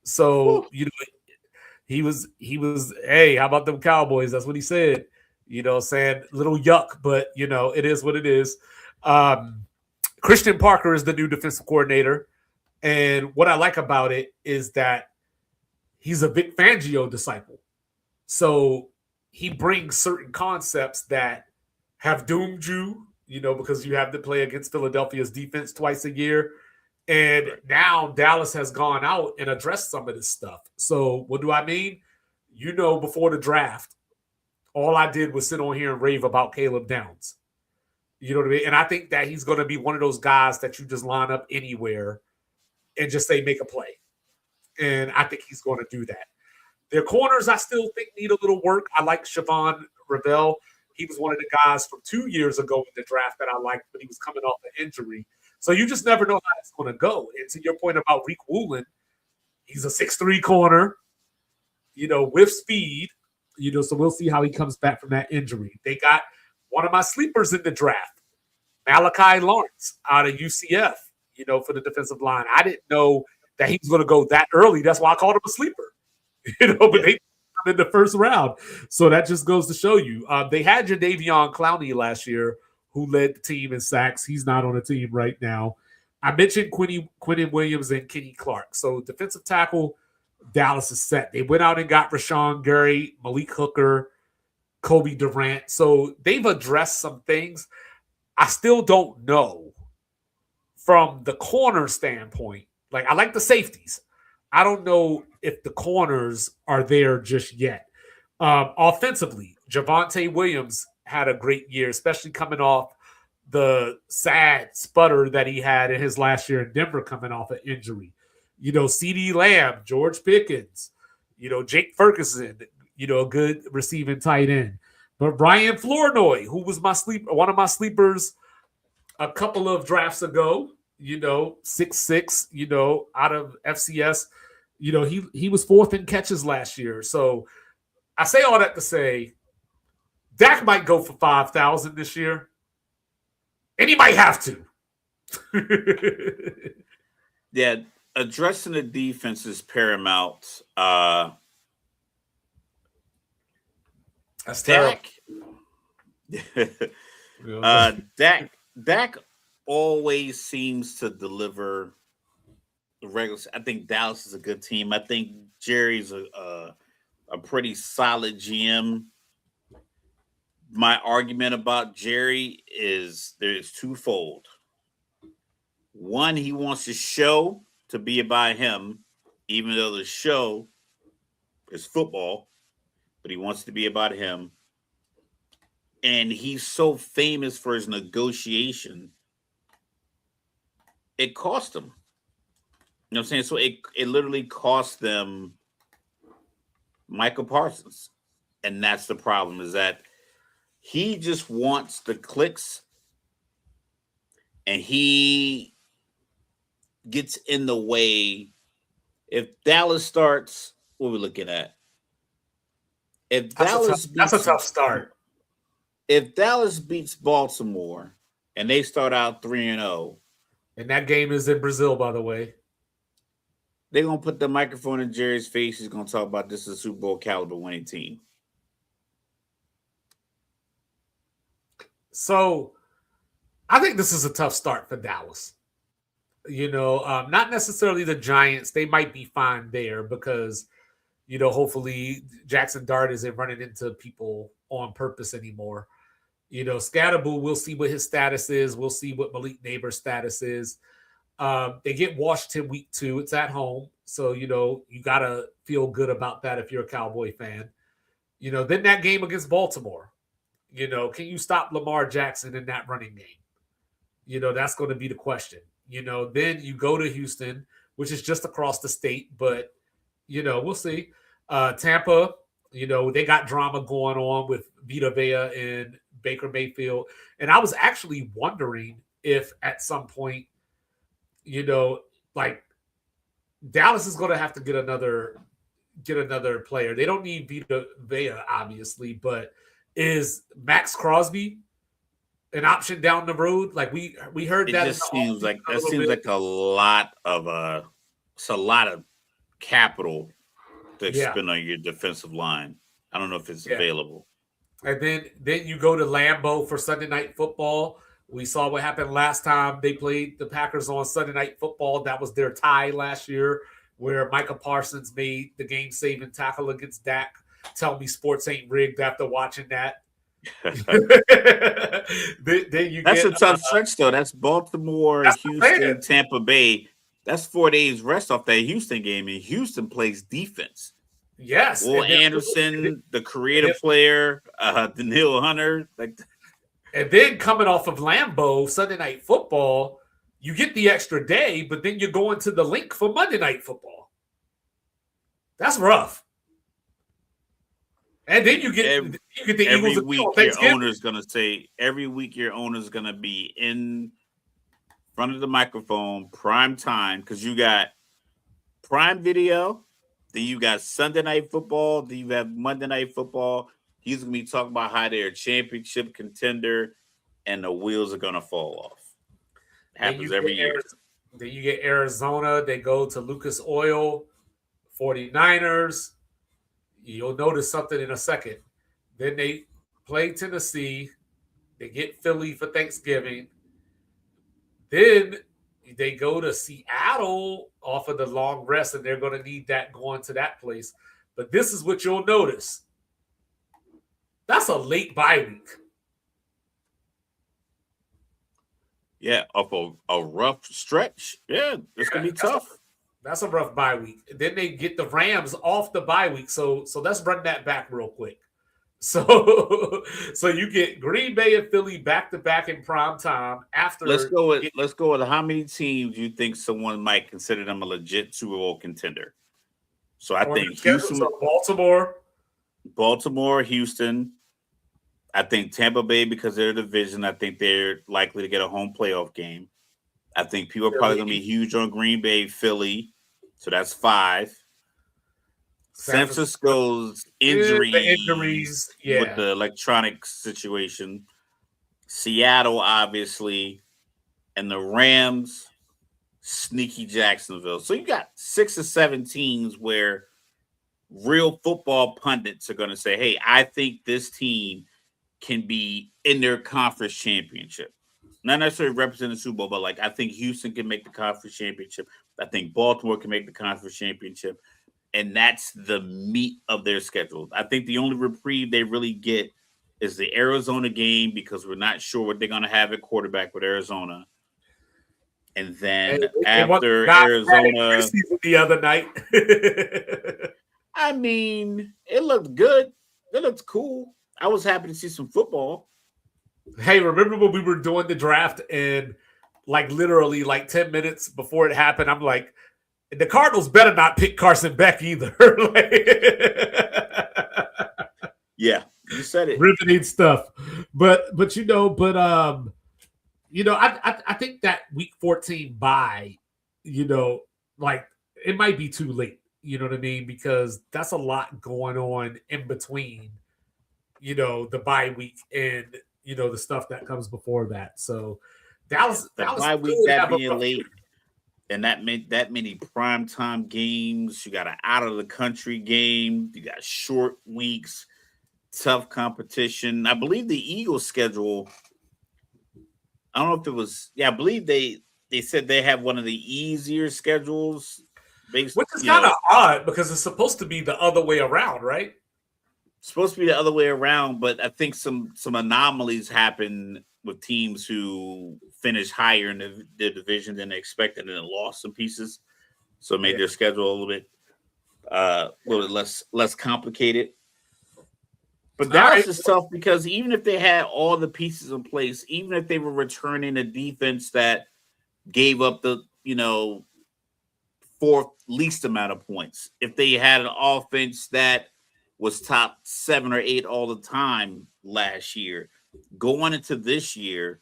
So, you know, he was, hey, how about them Cowboys? That's what he said. You know, saying little yuck, but you know, it is what it is. Christian Parker is the new defensive coordinator. And what I like about it is that he's a Vic Fangio disciple. So he brings certain concepts that have doomed you, you know, because you have to play against Philadelphia's defense twice a year. And now Dallas has gone out and addressed some of this stuff. So what do I mean? You know, before the draft, all I did was sit on here and rave about Caleb Downs. You know what I mean? And I think that he's going to be one of those guys that you just line up anywhere and just say, make a play. And I think he's going to do that. Their corners, I still think, need a little work. I like Siobhan Ravel. He was one of the guys from 2 years ago in the draft that I liked, but he was coming off an injury. So you just never know how it's going to go. And to your point about Reek Woolen, he's a 6'3" corner, you know, with speed, you know, so we'll see how he comes back from that injury. They got one of my sleepers in the draft, Malachi Lawrence out of UCF, you know, for the defensive line. I didn't know that he was going to go that early. That's why I called him a sleeper, you know, but they put him in the first round. So that just goes to show you. They had Jadeveon Clowney last year, who led the team in sacks. He's not on the team right now. I mentioned Quinnen Williams and Kenny Clark. So defensive tackle, Dallas is set. They went out and got Rashawn Gary, Malik Hooker, Kobe Durant. So they've addressed some things. I still don't know from the corner standpoint. Like, I like the safeties. I don't know if the corners are there just yet. Offensively, Javonte Williams had a great year, especially coming off the sad sputter that he had in his last year in Denver coming off an injury. You know, CeeDee Lamb, George Pickens, you know, Jake Ferguson, you know, a good receiving tight end. But Brian Flournoy, who was one of my sleepers a couple of drafts ago, you know, 6'6", you know, out of FCS, you know, he was 4th in catches last year. So I say all that to say Dak might go for 5,000 this year, and he might have to. Yeah, addressing the defense is paramount. That's terrible. Dak always seems to deliver the regular. I think Dallas is a good team. I think Jerry's a pretty solid GM. My argument about Jerry is there's twofold. One, he wants the show to be about him, even though the show is football, but he wants it to be about him. And he's so famous for his negotiation, it cost him. You know what I'm saying? So it literally cost them Michael Parsons. And that's the problem, is that he just wants the clicks, and he gets in the way. If Dallas starts, what are we looking at? If That's a tough start. If Dallas beats Baltimore and they start out 3-0, and that game is in Brazil, by the way, they're gonna put the microphone in Jerry's face. He's gonna talk about this is a Super Bowl caliber winning team. So I think this is a tough start for Dallas. You know, not necessarily the Giants. They might be fine there because, you know, hopefully Jackson Dart isn't running into people on purpose anymore. You know, Scatterboo, we'll see what his status is. We'll see what Malik Neighbors' status is. They get Washington week 2. It's at home. So, you know, you got to feel good about that if you're a Cowboy fan. You know, then that game against Baltimore. You know, can you stop Lamar Jackson in that running game? You know, that's going to be the question. You know, then you go to Houston, which is just across the state, but, you know, we'll see. Tampa, you know, they got drama going on with Vita Vea and Baker Mayfield. And I was actually wondering if at some point, you know, like Dallas is going to have to get another, get another player. They don't need Vita Vea, obviously, but is Max Crosby an option down the road? Like we heard It that in just the seems like offseason a little bit. like a lot of capital to Yeah. spend on your defensive line. I don't know if it's available. And then you go to Lambeau for Sunday Night Football. We saw what happened last time they played the Packers on Sunday Night Football. That was their tie last year, where Micah Parsons made the game-saving tackle against Dak. Tell me sports ain't rigged after watching that. That's a tough stretch, though. That's Baltimore, Houston, Tampa Bay. That's 4 days rest off that Houston game, and Houston plays defense. Yes. Will Anderson, the creative player, Daniil Hunter. And then coming off of Lambeau, Sunday Night Football, you get the extra day, but then you're going to the link for Monday Night Football. That's rough. And then you get the Eagles. Every week, your owner's going to say, every week your owner's going to be in front of the microphone, prime time, because you got Prime Video, then you got Sunday Night Football, then you have Monday Night Football. He's going to be talking about how they're a championship contender and the wheels are going to fall off. It happens every year. Then you get Arizona. They go to Lucas Oil, 49ers. You'll notice something in a second. Then they play Tennessee. They get Philly for Thanksgiving. Then they go to Seattle off of the long rest, and they're going to need that going to that place. But this is what you'll notice. That's a late bye week. Yeah, up a rough stretch. Yeah, it's going to be tough. That's a rough bye week. Then they get the Rams off the bye week. So let's run that back real quick. So you get Green Bay and Philly back to back in prime time after. Let's go with how many teams you think someone might consider them a legit Super Bowl contender. So I think Houston, Baltimore, Houston. I think Tampa Bay, because they're a division. I think they're likely to get a home playoff game. I think people are probably going to be huge on Green Bay, Philly. So that's 5. San Francisco's injuries with the electronic situation. Seattle, obviously. And the Rams, sneaky Jacksonville. So you got 6 or 7 teams where real football pundits are going to say, hey, I think this team can be in their conference championship. Not necessarily represent the Super Bowl, but I think Houston can make the conference championship. I think Baltimore can make the conference championship. And that's the meat of their schedule. I think the only reprieve they really get is the Arizona game, because we're not sure what they're going to have at quarterback with Arizona. And then after Arizona, the other night. I mean, it looked good. It looked cool. I was happy to see some football. Hey, remember when we were doing the draft and literally 10 minutes before it happened, I'm like, the Cardinals better not pick Carson Beck either. Yeah, you said it. Riveting stuff. But I think that week 14 bye, it might be too late. You know what I mean? Because that's a lot going on in between, the bye week and the stuff that comes before that. So Dallas bye week, that being late, and that meant that many primetime games. You got an out of the country game. You got short weeks, tough competition. I believe the Eagles schedule, I don't know if it was, I believe they said they have one of the easier schedules. Which is kind of odd, because it's supposed to be the other way around, right? Supposed to be the other way around, but I think some anomalies happen with teams who finish higher in the division than they expected and then lost some pieces. So it made their schedule a little bit less complicated. But Dallas is tough, because even if they had all the pieces in place, even if they were returning a defense that gave up the, 4th least amount of points, if they had an offense that was top 7 or 8 all the time last year, going into this year,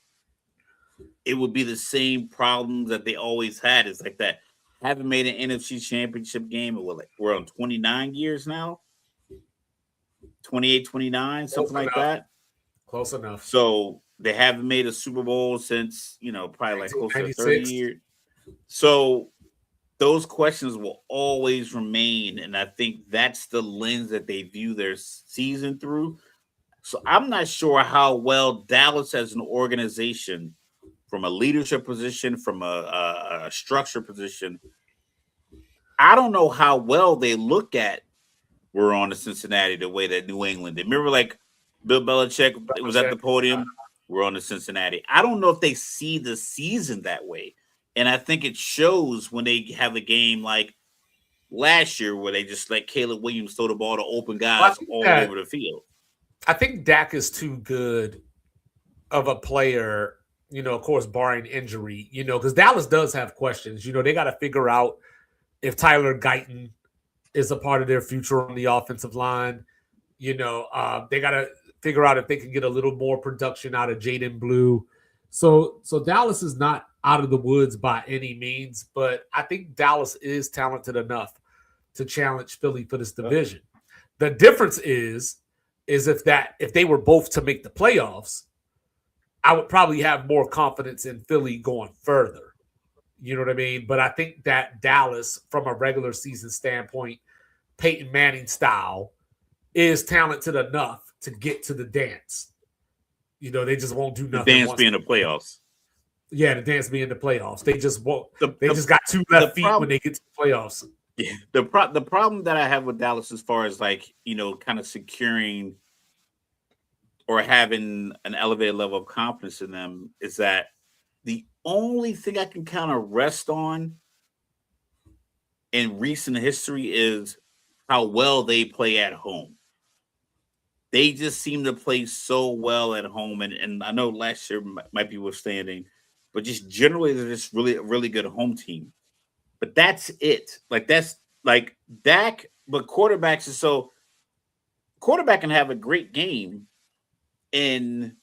it would be the same problems that they always had. It's like that haven't made an NFC Championship game. We're on 29 years now. 28, 29, something like that. Close enough. So they haven't made a Super Bowl since, probably like close to 30 years. So those questions will always remain. And I think that's the lens that they view their season through. So I'm not sure how well Dallas as an organization, from a leadership position, from a structure position, I don't know how well they look at we're on to Cincinnati the way that New England did. Remember, like Bill Belichick was at the podium, we're on to Cincinnati. I don't know if they see the season that way. And I think it shows when they have a game like last year where they just let Caleb Williams throw the ball to open guys all over the field. I think Dak is too good of a player, of course, barring injury, because Dallas does have questions. They got to figure out if Tyler Guyton is a part of their future on the offensive line. They got to figure out if they can get a little more production out of Jaden Blue. So Dallas is not out of the woods by any means, but I think Dallas is talented enough to challenge Philly for this division. The difference is if they were both to make the playoffs, I would probably have more confidence in Philly going further. You know what I mean? But I think that Dallas, from a regular season standpoint, Peyton Manning style, is talented enough to get to the dance. They just won't do nothing. The dance being the playoffs. Yeah, the dance being the playoffs. They just won't. They just got two left feet when they get to the playoffs. Yeah, the problem that I have with Dallas, as far as kind of securing or having an elevated level of confidence in them, is that the only thing I can kind of rest on in recent history is how well they play at home. They just seem to play so well at home. And I know last year might be withstanding, but just generally they're just really, really good home team. But that's it. That's like Dak, but quarterbacks is so quarterback can have a great game, and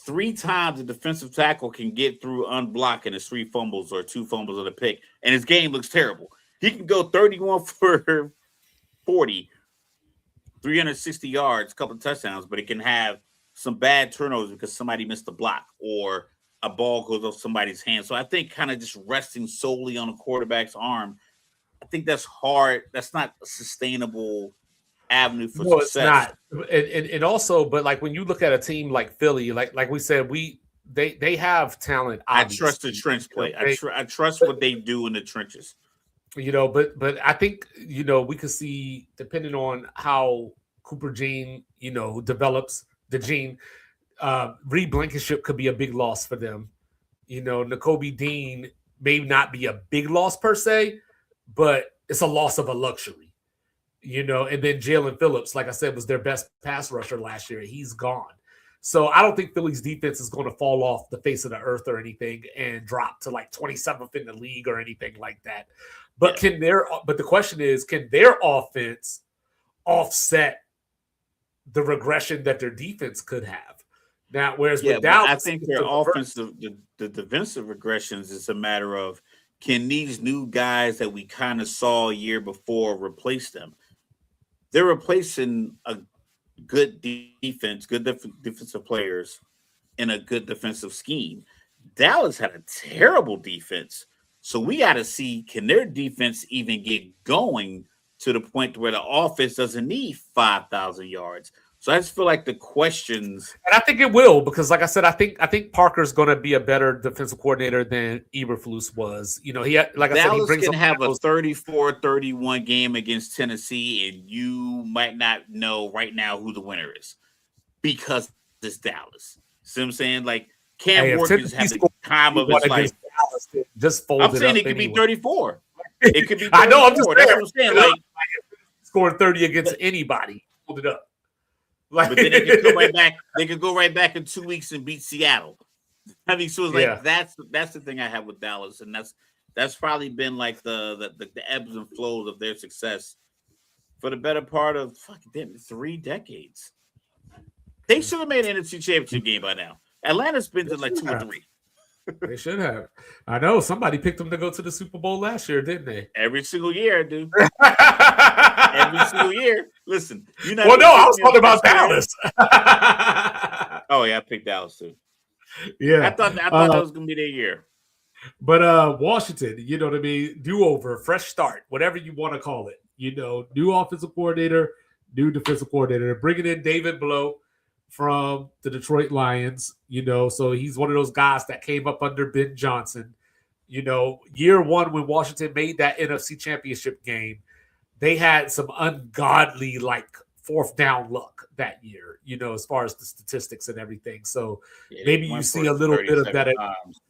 3 times the defensive tackle can get through unblocked and it's 3 fumbles or 2 fumbles and a pick, and his game looks terrible. He can go 31 for 40, 360 yards, a couple of touchdowns, but it can have some bad turnovers because somebody missed a block or a ball goes off somebody's hand. So I think kind of just resting solely on a quarterback's arm, I think that's hard. That's not a sustainable avenue for success. It's not. And also, but like when you look at a team like Philly, like we said, they have talent. Obviously. I trust the trench play. I trust what they do in the trenches. But I think, we could see, depending on how Cooper Gene, develops the gene, Reed Blankenship could be a big loss for them. Nakobe Dean may not be a big loss per se, but it's a loss of a luxury, and then Jalen Phillips, like I said, was their best pass rusher last year. He's gone. So I don't think Philly's defense is going to fall off the face of the earth or anything and drop to like 27th in the league or anything like that. But but the question is, can their offense offset the regression that their defense could have? Now, whereas with Dallas, I think their offensive, the defensive regressions is a matter of, can these new guys that we kind of saw a year before replace them? They're replacing a good defense, good defensive players in a good defensive scheme. Dallas had a terrible defense. So we got to see, can their defense even get going to the point where the offense doesn't need 5,000 yards? So I just feel like the questions, and I think it will, because like I said, I think Parker's going to be a better defensive coordinator than Eberflus was. He had, like Dallas I said, he brings can have a 34-31 game against Tennessee, and you might not know right now who the winner is because it's Dallas. See what I'm saying? Like Cam Watkins has the time of his life. Just fold I'm saying it could anyway. be 34. It could be 34. I know. I'm just That's what I'm saying. Like scoring 30 against anybody, hold it up. But then they could go right back. They could go right back in 2 weeks and beat Seattle. I mean, so it's like that's the thing I have with Dallas, and that's probably been like the ebbs and flows of their success for the better part of 3 decades. They should have made an NFC Championship game by now. Atlanta's been to like 2 or 3. They should have. I know somebody picked them to go to the Super Bowl last year, didn't they? Every single year, dude. Every single year. Listen, you know. Well, no, I was talking about Dallas. Oh yeah, I picked Dallas too. Yeah, I thought that was gonna be their year. But Washington, you know what I mean? Do over, fresh start, whatever you want to call it. You know, new offensive coordinator, new defensive coordinator. They're bringing in David Blow from the Detroit Lions. You know, so he's one of those guys that came up under Ben Johnson. You know, year one when Washington made that NFC Championship game, they had some ungodly fourth down luck that year, you know, as far as the statistics and everything. So maybe you see a little bit of that. Times.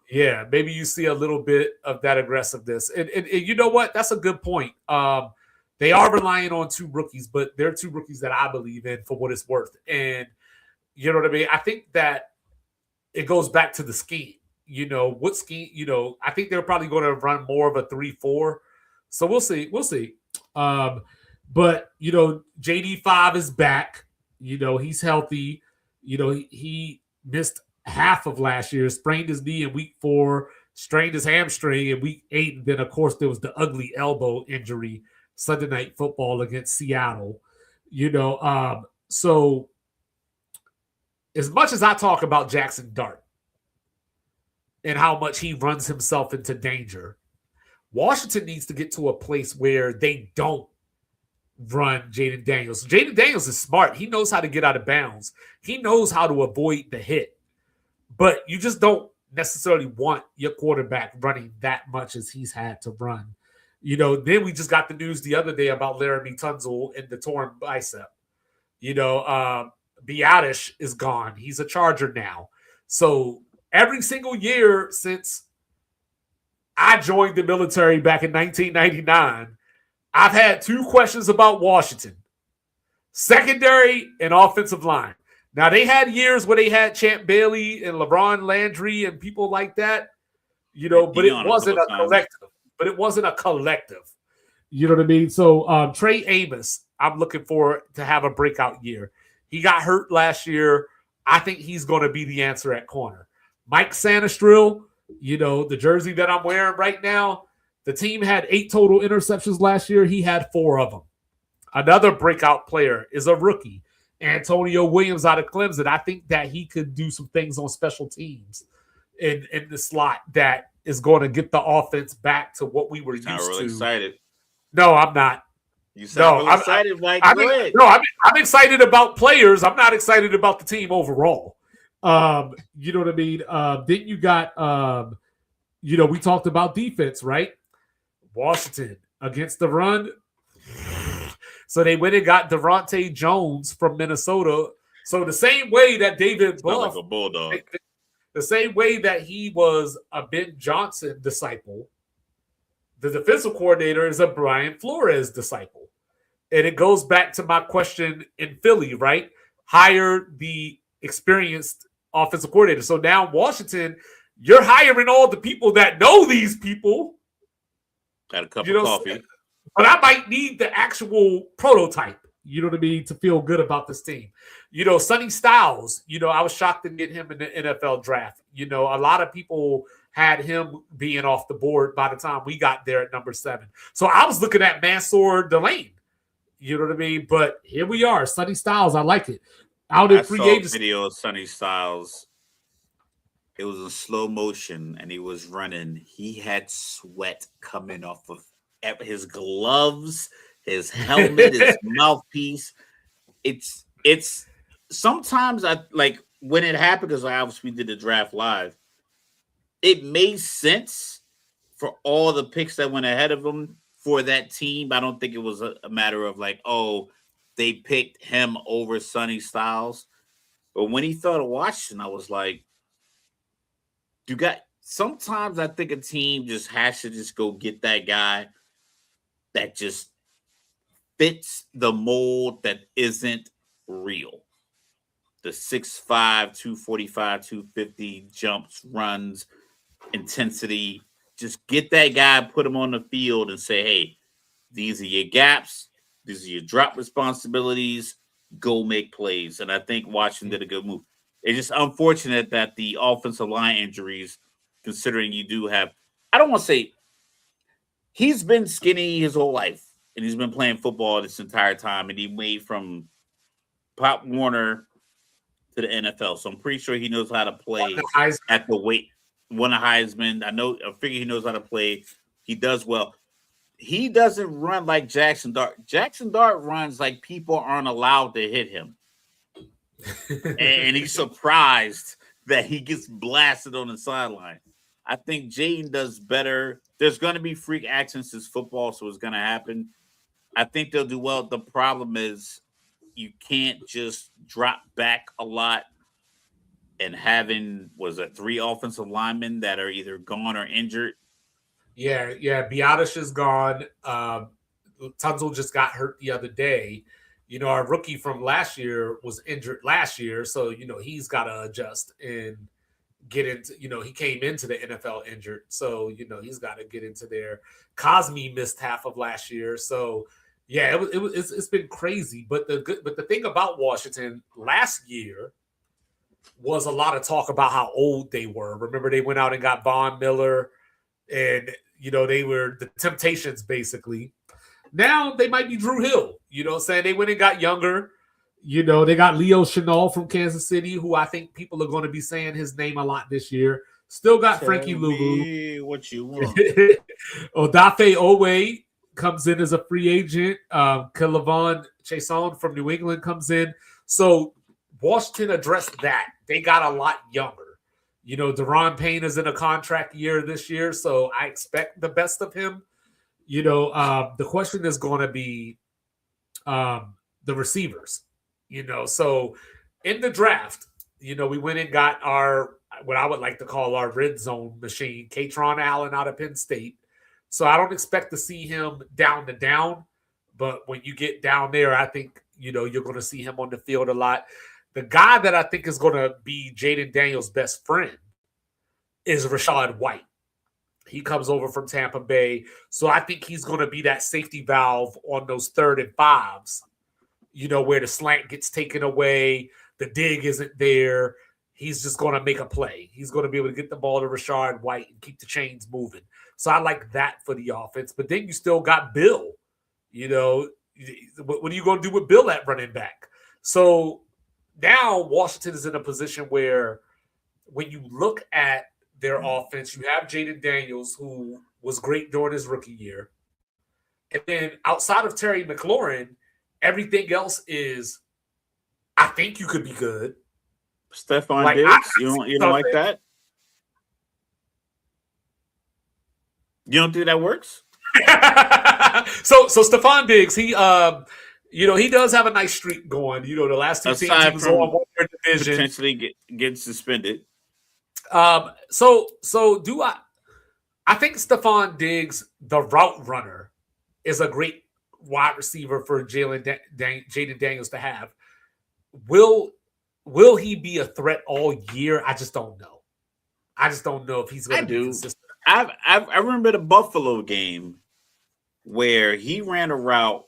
Yeah, maybe you see a little bit of that aggressiveness. And you know what? That's a good point. They are relying on two rookies, but they're two rookies that I believe in for what it's worth. And you know what I mean? I think that it goes back to the scheme. You know, what scheme, you know, I think they're probably going to run more of a 3-4. So we'll see. We'll see. But, you know, JD5 is back. You know, he's healthy. You know, he missed half of last year, sprained his knee in week 4, strained his hamstring in week 8. And then, of course, there was the ugly elbow injury Sunday Night Football against Seattle. You know, so as much as I talk about Jackson Dart and how much he runs himself into danger, Washington needs to get to a place where they don't run Jaden Daniels. Jaden Daniels is smart. He knows how to get out of bounds. He knows how to avoid the hit. But you just don't necessarily want your quarterback running that much as he's had to run. You know, then we just got the news the other day about Laramie Tunzel and the torn bicep. You know, Biadish is gone. He's a Charger now. So every single year since I joined the military back in 1999, I've had 2 questions about Washington: secondary and offensive line. Now, they had years where they had Champ Bailey and LeBron Landry and people like that, you know, but it wasn't a collective. But it wasn't a collective. You know what I mean? So Trey Amos, I'm looking for to have a breakout year. He got hurt last year. I think he's going to be the answer at corner. Mike Sanastrell, you know, the jersey that I'm wearing right now, the team had 8 total interceptions last year. He had 4 of them. Another breakout player is a rookie, Antonio Williams out of Clemson. I think that he could do some things on special teams in the slot that is going to get the offense back to what we were used to. Really excited. No, I'm not. You sound really excited, Mike. I'm excited about players. I'm not excited about the team overall. You know what I mean? Then you got, you know, we talked about defense, right? Washington against the run. So they went and got Devontae Jones from Minnesota. So the same way that David Bluff, like a bulldog. The same way that he was a Ben Johnson disciple, the defensive coordinator is a Brian Flores disciple. And it goes back to my question in Philly, right? Hire the experienced offensive coordinator. So now Washington, you're hiring all the people that know these people. Got a cup of coffee. But I might need the actual prototype, you know what I mean, to feel good about this team. You know, Sonny Styles, you know, I was shocked to get him in the NFL draft. You know, a lot of people had him being off the board by the time we got there at number 7. So I was looking at Mansour Delane, you know what I mean? But here we are, Sonny Styles. I like it. Out in free agency. Video of Sonny Styles. It was in slow motion, and he was running. He had sweat coming off of his gloves, his helmet, his mouthpiece. It's sometimes I like when it happened, because I obviously did the draft live. It made sense for all the picks that went ahead of him for that team. I don't think it was a matter of like, oh, they picked him over Sonny Styles. But when he thought of Washington, I was like, sometimes I think a team just has to just go get that guy that just fits the mold that isn't real. The 6'5", 245, 250 jumps, runs, intensity. Just get that guy, put him on the field and say, hey, these are your gaps. These are your drop responsibilities. Go make plays. And I think Washington did a good move. It's just unfortunate that the offensive line injuries considering you do have. I don't want to say he's been skinny his whole life, and he's been playing football this entire time, and he made from Pop Warner to the NFL. So I'm pretty sure he knows how to play at the weight. Won a Heisman. I figure he knows how to play. He does well. He doesn't run like Jackson Dart. Jackson Dart runs like people aren't allowed to hit him. And he's surprised that he gets blasted on the sideline. I think Jaden does better. There's going to be freak accidents in football, so it's going to happen. I think they'll do well. The problem is you can't just drop back a lot and having, 3 offensive linemen that are either gone or injured. Yeah. Biotish is gone. Tunzel just got hurt the other day. Our rookie from last year was injured last year, so he's got to adjust and get into. He came into the NFL injured, so he's got to get into there. Cosme missed half of last year, so yeah, it's been crazy. But the thing about Washington last year was a lot of talk about how old they were. Remember, they went out and got Von Miller, and they were the Temptations basically. Now they might be Drew Hill. Saying they went and got younger. They got Leo Chenal from Kansas City, who I think people are going to be saying his name a lot this year. Still got Frankie Luvu. What you want? Odafe Owe comes in as a free agent. Kelavon Chason from New England comes in. So Washington addressed that. They got a lot younger. Deron Payne is in a contract year this year, so I expect the best of him. The question is going to be the receivers. So in the draft, we went and got what I would like to call our red zone machine, Katron Allen out of Penn State. So I don't expect to see him down to down, but when you get down there, I think, you're going to see him on the field a lot. The guy that I think is going to be Jaden Daniels' best friend is Rachaad White. He comes over from Tampa Bay. So I think he's going to be that safety valve on those 3rd and 5s, where the slant gets taken away, the dig isn't there. He's just going to make a play. He's going to be able to get the ball to Rachaad White and keep the chains moving. So I like that for the offense. But then you still got Bill. What are you going to do with Bill at running back? So now Washington is in a position where when you look at their offense, you have Jaden Daniels, who was great during his rookie year. And then outside of Terry McLaurin, everything else is, I think you could be good. Stephon Diggs, you don't like that? You don't think that works? So Stephon Diggs, he he does have a nice streak going. The last 2 teams he was on their division. Potentially get suspended. So do I think Stephon Diggs, the route runner, is a great wide receiver for Jaden Daniels to have. Will he be a threat all year? I just don't know. I just don't know if he's going to be consistent. I remember the Buffalo game where he ran a route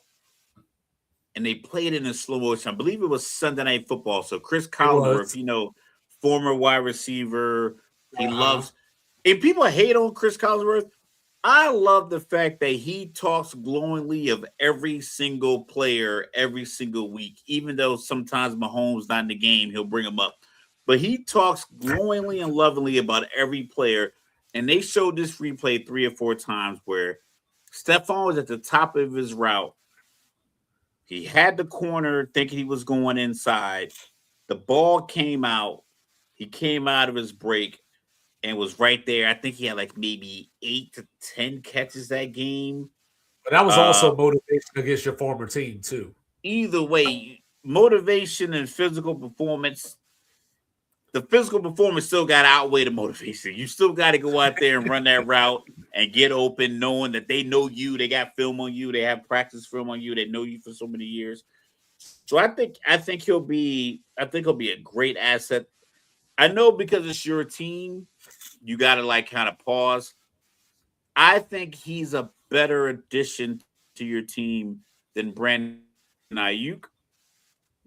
and they played it in slow motion. I believe it was Sunday Night Football. So Chris Collinsworth, former wide receiver. He loves, and people hate on Chris Collinsworth. I love the fact that he talks glowingly of every single player every single week, even though sometimes Mahomes not in the game, he'll bring him up. But he talks glowingly and lovingly about every player. And they showed this replay 3 or 4 times where Stephon was at the top of his route. He had the corner thinking he was going inside. The ball came out. He came out of his break and was right there. I think he had like maybe 8 to 10 catches that game. But that was also motivation against your former team, too. Either way, motivation and physical performance. The physical performance still got to outweigh the motivation. You still got to go out there and run that route and get open, knowing that they know you. They got film on you. They have practice film on you. They know you for so many years. So I think he'll be a great asset. I know because it's your team, you got to kind of pause. I think he's a better addition to your team than Brandon Ayuk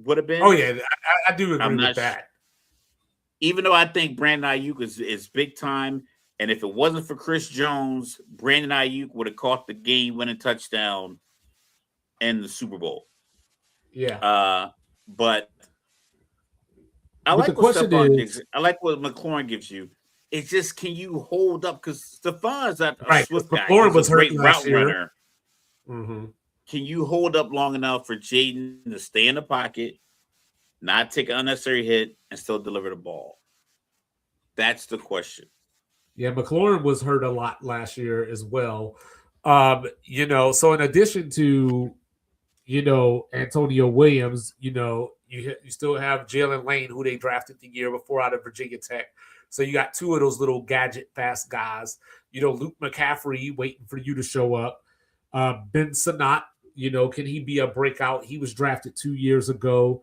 would have been. Oh yeah, I do agree with that. Even though I think Brandon Ayuk is big time, And if it wasn't for Chris Jones, Brandon Ayuk would have caught the game-winning touchdown in the Super Bowl. Yeah. But I like what Stephon Diggs. I like what McLaurin gives you. It's just, can you hold up? Because Stephon's not a swift guy. McLaurin was a great route runner. Mm-hmm. Can you hold up long enough for Jaden to stay in the pocket, not take an unnecessary hit, and still deliver the ball? That's the question. Yeah, McLaurin was hurt a lot last year as well. So in addition to, Antonio Williams, you still have Jalen Lane, who they drafted the year before out of Virginia Tech. So you got two of those little gadget fast guys. Luke McCaffrey waiting for you to show up. Ben Sinnott, can he be a breakout? He was drafted 2 years ago,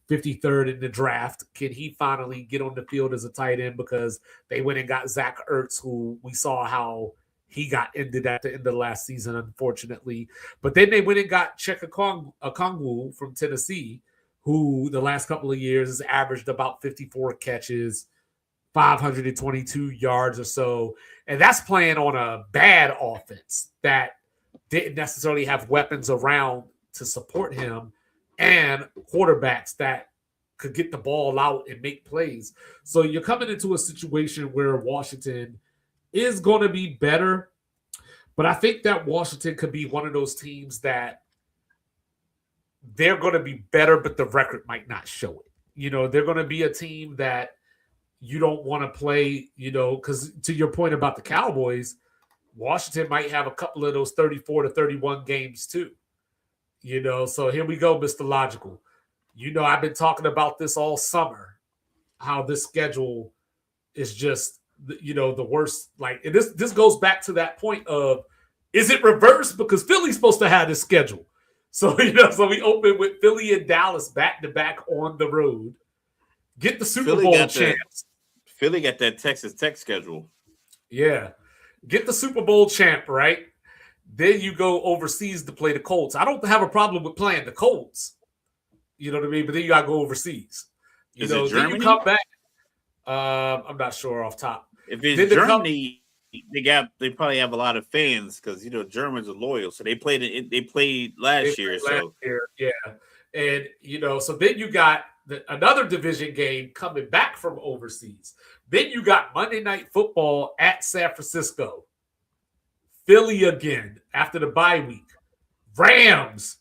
53rd in the draft. Can he finally get on the field as a tight end? Because they went and got Zach Ertz, who we saw how he got ended at the end of last season, unfortunately. But then they went and got Cheka Okongwu from Tennessee, who the last couple of years has averaged about 54 catches, 522 yards or so. And that's playing on a bad offense that didn't necessarily have weapons around to support him and quarterbacks that could get the ball out and make plays. So you're coming into a situation where Washington is going to be better, but I think that Washington could be one of those teams that they're going to be better, but the record might not show it. They're going to be a team that you don't want to play, because to your point about the Cowboys, Washington might have a couple of those 34 to 31 games too. So here we go, Mr. Logical. I've been talking about this all summer, how this schedule is just, the worst. Like, and this goes back to that point of, is it reversed? Because Philly's supposed to have this schedule. So, so we open with Philly and Dallas back-to-back on the road. Get the Super Bowl champs. Philly got that Texas Tech schedule. Yeah. Get the Super Bowl champ, right? Then you go overseas to play the Colts. I don't have a problem with playing the Colts. You know what I mean? But then you got to go overseas. Is it Germany? Then you come back. I'm not sure off top. If it's Germany, they probably have a lot of fans because Germans are loyal. So they played last year. Yeah. And so then you got another division game coming back from overseas. Then you got Monday Night Football at San Francisco. Philly again after the bye week. Rams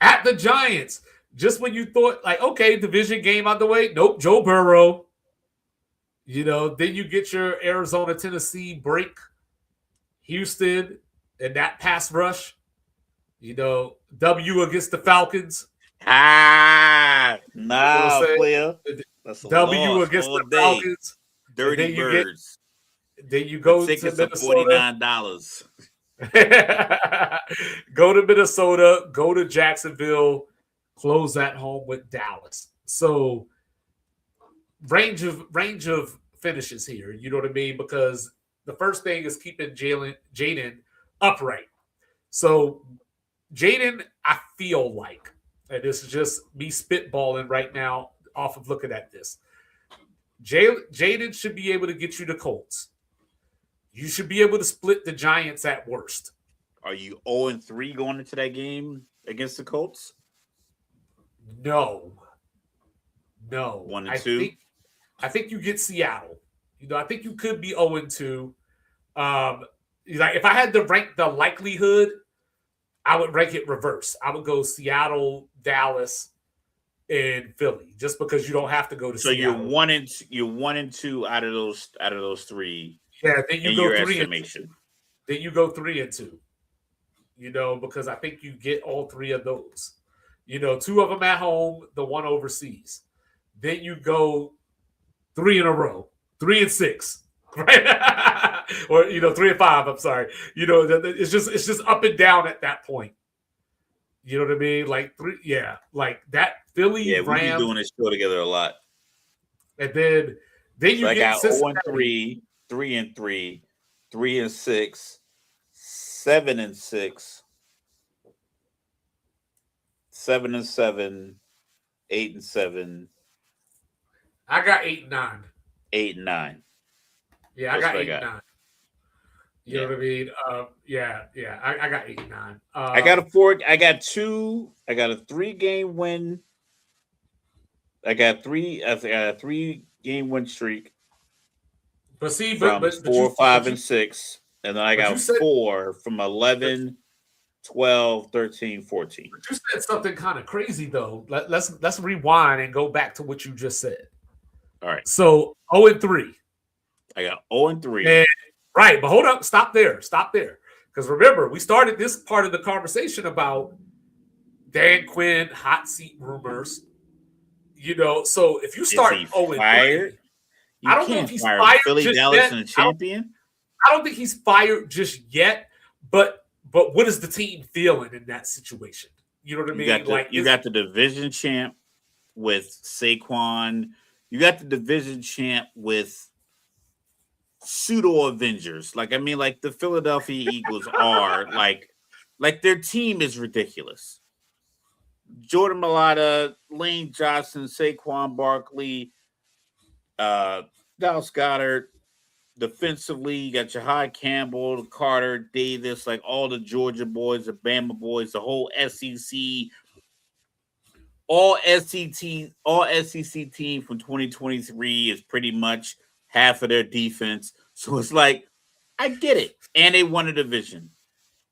at the Giants. Just when you thought, like, okay, division game out the way. Nope, Joe Burrow. Then you get your Arizona, Tennessee break. Houston and that pass rush. W against the Falcons. No, player. That's W against the Falcons. Dirty Birds. Then you go to Minnesota. $49. Go to Minnesota. Go to Jacksonville. Close at home with Dallas. So range of finishes here. You know what I mean? Because the first thing is keeping Jaden upright. So Jaden, I feel like, and this is just me spitballing right now off of looking at this. Jaden should be able to get you the Colts. You should be able to split the Giants at worst. Are you 0-3 going into that game against the Colts? No. 1-2? I think you get Seattle. I think you could be 0-2. Like if I had to rank the likelihood, I would rank it reverse. I would go Seattle, Dallas, and Philly, just because you don't have to go to. So Seattle. you're 1-2 out of those three. Yeah, then you go 3 estimation. Then you go 3-2. Because I think you get all three of those. 2 of them at home, the one overseas. Then you go 3 in a row, 3-6, right? Or 3-5. I'm sorry. It's just up and down at that point. You know what I mean? Like like that Philly. Yeah, Rams, we've been doing this show together a lot. And then you I get got 0-3, 3-3, 3-6, 7-6, 7-7, 8-7. I got 8-9. 8-9. Yeah, I got 8-9. You know what I mean? Yeah. I got 8-9. I got a 4. I got 2. I got a 3-game win. I got 3. I got a 3-game win streak. But see, from 4, 5, and 6, and then I got 4 from 11, 12, 13, 14. But you said something kind of crazy though. Let's rewind and go back to what you just said. All right. So 0-3. I got 0-3. Right, but hold up, stop there. Because remember, we started this part of the conversation about Dan Quinn hot seat rumors. So if you start 0-3. I don't know if he's fired Philly, just Dallas, yet. And a champion. I don't think he's fired just yet. But what is the team feeling in that situation? You know what I mean? You got the division champ with Saquon. You got the division champ with pseudo Avengers. Like the Philadelphia Eagles are like their team is ridiculous. Jordan Mailata, Lane Johnson, Saquon Barkley. Dallas Goedert, defensively, you got Jahad Campbell, Carter, Davis, like all the Georgia boys, the Bama boys, the whole SEC, all SEC team from 2023 is pretty much half of their defense. So it's like, I get it. And they won a division.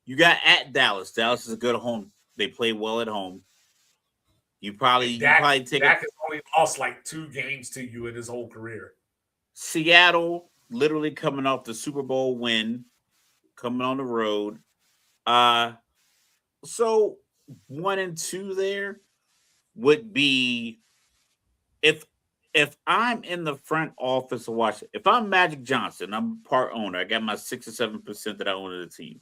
You got at Dallas. Dallas is a good home. They play well at home. Dak has only lost like 2 games to you in his whole career. Seattle, literally coming off the Super Bowl win, coming on the road. So 1-2 there would be if I'm in the front office of Washington. If I'm Magic Johnson, I'm part owner. I got my 6 or 7% that I own of the team.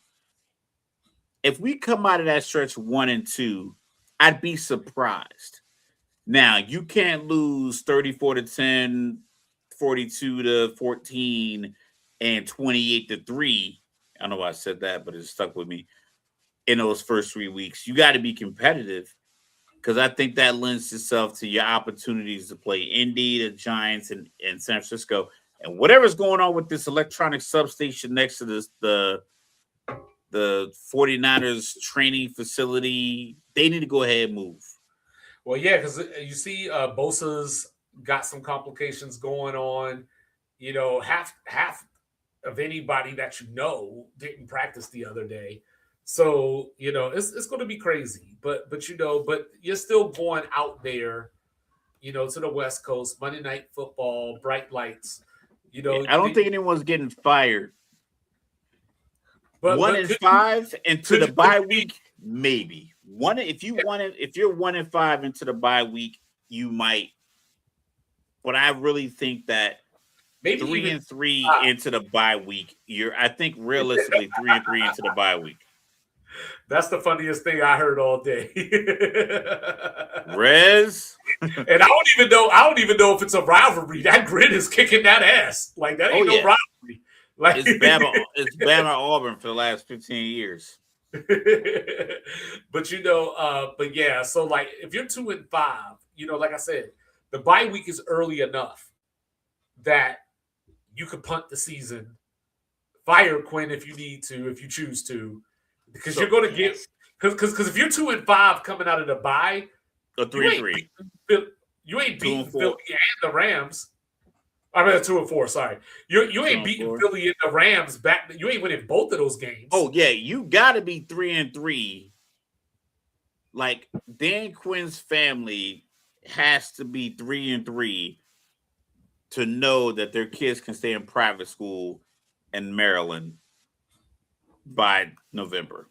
If we come out of that stretch 1-2. I'd be surprised. Now, you can't lose 34-10, 42-14, and 28-3. I don't know why I said that, but it stuck with me in those first 3 weeks. You got to be competitive because I think that lends itself to your opportunities to play Indy, the Giants, and San Francisco. And whatever's going on with this electronic substation next to the 49ers training facility, they need to go ahead and move. Well, yeah, because you see Bosa's got some complications going on. Half of anybody that didn't practice the other day. So, it's going to be crazy. But you're still going out there, to the West Coast, Monday Night Football, bright lights. I don't think anyone's getting fired. But 1-5 into the bye week, maybe. If you're 1-5 into the bye week, you might. But I really think that maybe 3-3 into the bye week, I think realistically 3-3 into the bye week. That's the funniest thing I heard all day. Rez. And I don't even know if it's a rivalry. That grid is kicking that ass. Like that ain't no rivalry. Like it's Bama Auburn for the last 15 years. But yeah, so like if you're 2-5, like I said, the bye week is early enough that you could punt the season, fire Quinn if you need to, if you choose to, because you're going to get because if you're 2-5 coming out of the bye, 3-3, you ain't beating Philly and the Rams. I mean, 2-4. Sorry, you ain't beating Philly and the Rams back. You ain't winning both of those games. Oh yeah, you got to be 3-3. Like Dan Quinn's family has to be 3-3 to know that their kids can stay in private school in Maryland by November.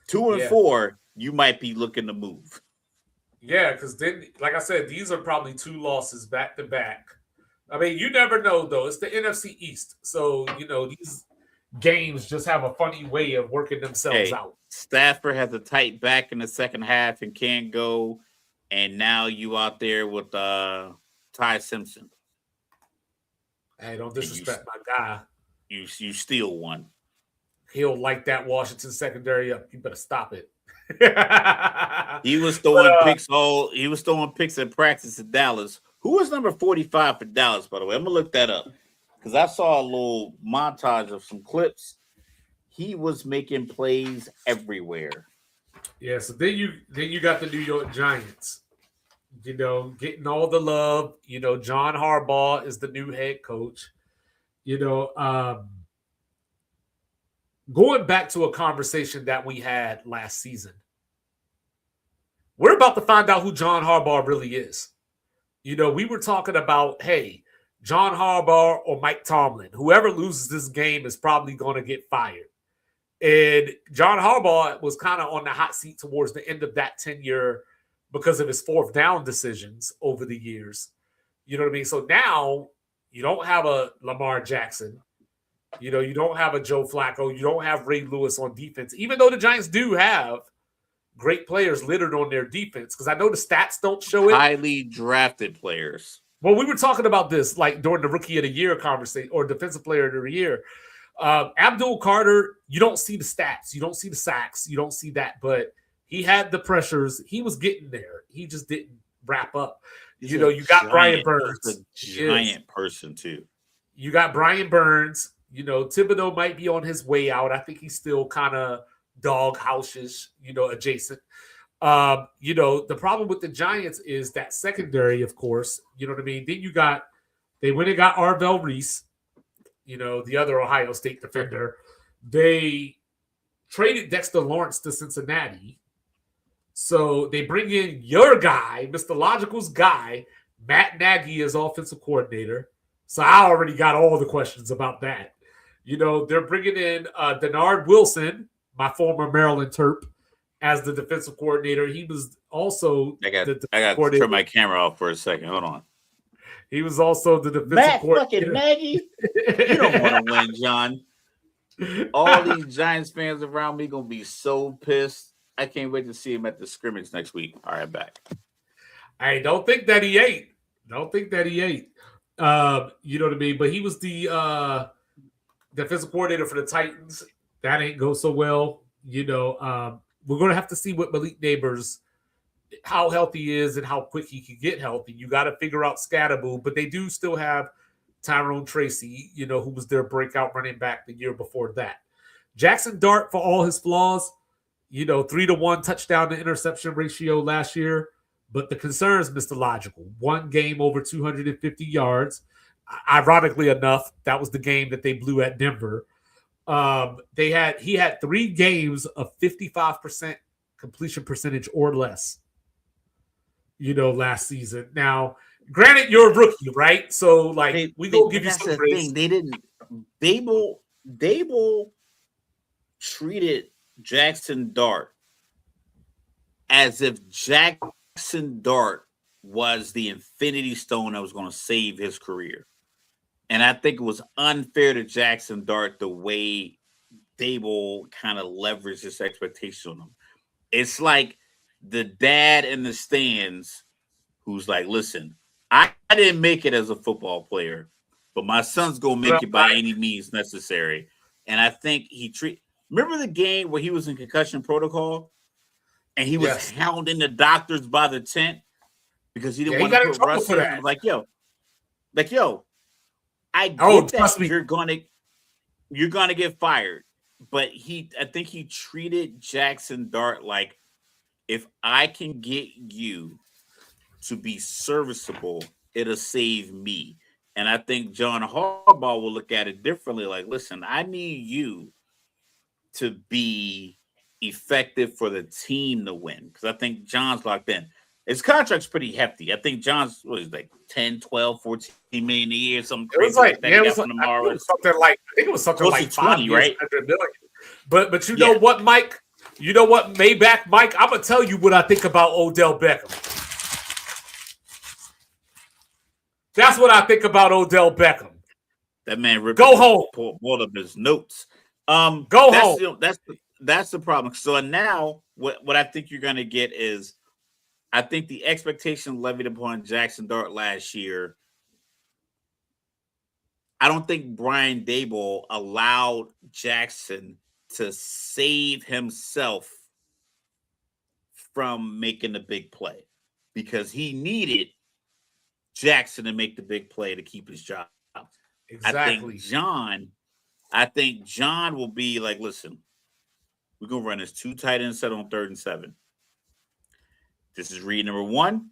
2-4, you might be looking to move. Yeah, because then, like I said, these are probably 2 losses back to back. I mean, you never know, though. It's the NFC East. So, these games just have a funny way of working themselves out. Stafford has a tight back in the second half and can't go. And now you out there with Ty Simpson. Hey, don't disrespect my guy. You steal one. He'll light that Washington secondary up. You better stop it. He was throwing picks. He was throwing picks at practice at Dallas. Who was number 45 for Dallas, by the way? I'm gonna look that up because I saw a little montage of some clips. he was making plays everywhere. Yeah, so then you got the New York Giants, getting all the love. John Harbaugh is the new head coach. Going back to a conversation that we had last season, we're about to find out who John Harbaugh really is. We were talking about, hey, John Harbaugh or Mike Tomlin, whoever loses this game is probably going to get fired. And John Harbaugh was kind of on the hot seat towards the end of that tenure because of his fourth down decisions over the years. You know what I mean? So now you don't have a Lamar Jackson. You don't have a Joe Flacco. You don't have Ray Lewis on defense, even though the Giants do have great players littered on their defense, because I know the stats don't show it. Highly drafted players. Well, we were talking about this like during the Rookie of the Year conversation or Defensive Player of the Year. Abdul Carter, you don't see the stats. You don't see the sacks. You don't see that. But he had the pressures. He was getting there. He just didn't wrap up. You got Brian Burns. A giant person, too. You got Brian Burns. Thibodeau might be on his way out. I think he's still kind of doghouse-ish, adjacent. The problem with the Giants is that secondary, of course. You know what I mean? Then they went and got Arvell Reese, the other Ohio State defender. They traded Dexter Lawrence to Cincinnati. So they bring in your guy, Mr. Logical's guy, Matt Nagy, as offensive coordinator. So I already got all the questions about that. They're bringing in Denard Wilson, my former Maryland Terp, as the defensive coordinator. He was also I got to turn my camera off for a second. Hold on. He was also the defensive coordinator. Fucking Nagy. You don't want to win, John. All these Giants fans around me going to be so pissed. I can't wait to see him at the scrimmage next week. All right, back. Hey, don't think that he ate. You know what I mean? But he was the defensive coordinator for the Titans. That ain't go so well. We're going to have to see what Malik Neighbors, how healthy he is and how quick he can get healthy. You got to figure out Scatterboo, but they do still have Tyrone Tracy, who was their breakout running back the year before that. Jackson Dart, for all his flaws, 3-to-1 touchdown to interception ratio last year. But the concerns, Mr. Logical, one game over 250 yards. Ironically enough, that was the game that they blew at Denver. He had 3 games of 55% completion percentage or less, last season. Now, granted, you're a rookie, right? So, we gonna give you some praise. They didn't. Dable treated Jackson Dart as if Jackson Dart was the infinity stone that was going to save his career. And I think it was unfair to Jackson Dart the way Dable kind of leveraged this expectation on him. It's like the dad in the stands who's like, listen, I didn't make it as a football player, but my son's going to make it by any means necessary. And I think remember the game where he was in concussion protocol and he was hounding the doctors by the tent because he didn't want to put Russ in? Like, yo, I get that you're gonna get fired, but I think he treated Jackson Dart like, if I can get you to be serviceable, it'll save me. And I think John Harbaugh will look at it differently. Like, listen, I need you to be effective for the team to win, because I think John's locked in. His contract's pretty hefty. I think John's like 10, 12, 14 million a year, something crazy. I think it was something like 20, right? But you know what, Mike? You know what, Maybach Mike? I'm gonna tell you what I think about Odell Beckham. That's what I think about Odell Beckham. That man ripped pulled up his notes. Go home. That's the problem. So now what I think you're gonna get is, I think the expectation levied upon Jackson Dart last year, I don't think Brian Dable allowed Jackson to save himself from making the big play, because he needed Jackson to make the big play to keep his job. Exactly. I think John I think John will be like, listen, we're going to run this 2 tight end set on 3rd and 7. This is read number 1.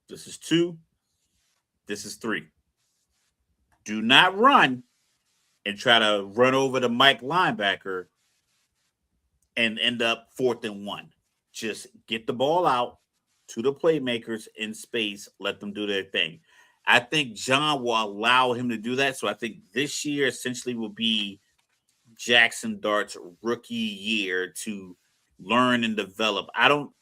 This is 2. This is 3. Do not run and try to run over the Mike linebacker and end up 4th and 1. Just get the ball out to the playmakers in space. Let them do their thing. I think John will allow him to do that. So I think this year essentially will be Jackson Dart's rookie year to learn and develop. I know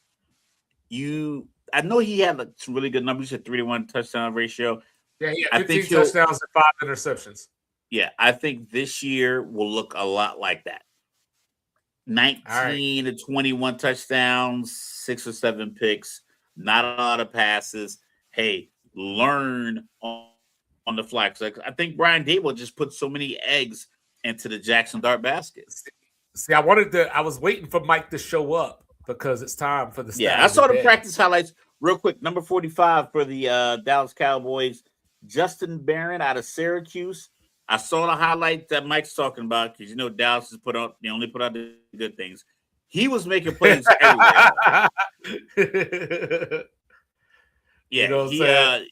he had some really good numbers. He had 3-to-1 touchdown ratio. Yeah, he had 15 touchdowns and 5 interceptions. Yeah, I think this year will look a lot like that. 19 to 21 touchdowns, 6 or 7 picks, not a lot of passes. Hey, learn on the fly. I think Brian Daboll just put so many eggs into the Jackson Dart basket. See, I was waiting for Mike to show up because it's time for the stats. Yeah, I saw the practice highlights real quick. Number 45 for the Dallas Cowboys, Justin Barron out of Syracuse. I saw the highlight that Mike's talking about because Dallas has they only put out the good things. He was making plays everywhere. Yeah,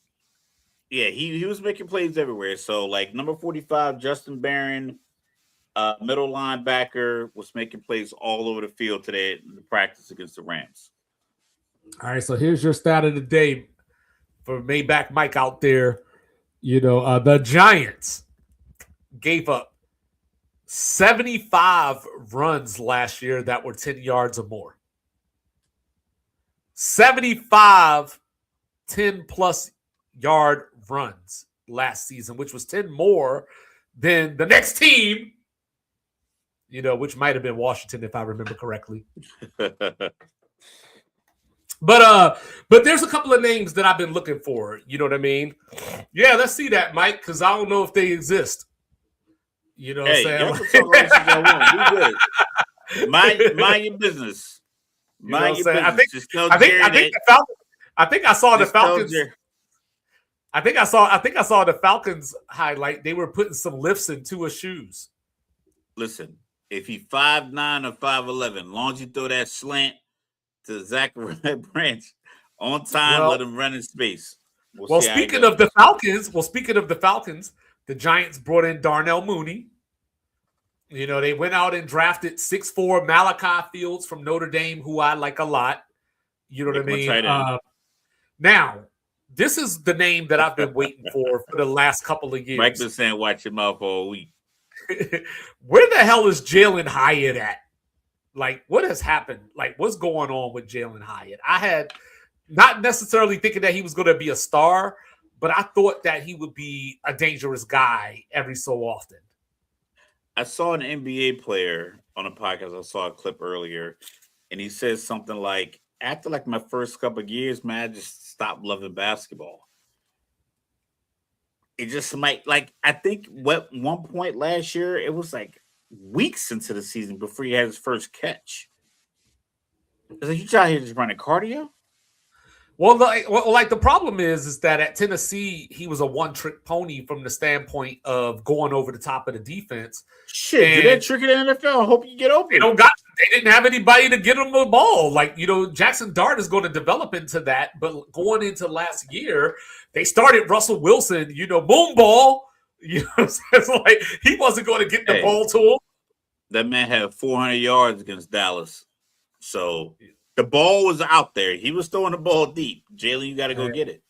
he was making plays everywhere. So like number 45, Justin Barron, middle linebacker, was making plays all over the field today in the practice against the Rams. All right, so here's your stat of the day for Maybach Mike out there. The Giants gave up 75 runs last year that were 10 yards or more. 75 10-plus yard runs last season, which was 10 more than the next team, which might have been Washington if I remember correctly. But there's a couple of names that I've been looking for. You know what I mean? Yeah, let's see that, Mike, because I don't know if they exist. You know what I'm saying? Mind your business. Mind your business. I think I saw the Falcons. I think I saw the Falcons highlight. They were putting some lifts in Tua's shoes. Listen, if he 5'9" or 5'11", long as you throw that slant to Zachary Branch on time, let him run in space. Speaking of the Falcons, the Giants brought in Darnell Mooney. They went out and drafted 6'4" Malachi Fields from Notre Dame, who I like a lot. You know what I mean? Now, this is the name that I've been waiting for the last couple of years. Mike been saying, watch your mouth all week. Where the hell is Jalen Hyatt at? Like, what has happened? Like, what's going on with Jalen Hyatt? I had not necessarily thinking that he was going to be a star, but I thought that he would be a dangerous guy every so often. I saw an NBA player on a podcast. I saw a clip earlier, and he says something like, after like my first couple of years, man, I just stopped loving basketball. It just might, like, I think one point last year, it was like weeks into the season before he had his first catch. It's like, you out here just running cardio? Well, the problem is that at Tennessee, he was a one-trick pony from the standpoint of going over the top of the defense. Shit, do that trick in the NFL? I hope you get open. They didn't have anybody to get him the ball. Like, Jackson Dart is going to develop into that. But going into last year, they started Russell Wilson, boom ball. It's like he wasn't going to get the ball to him. That man had 400 yards against Dallas. So the ball was out there. He was throwing the ball deep. Jalen, you got to go get it.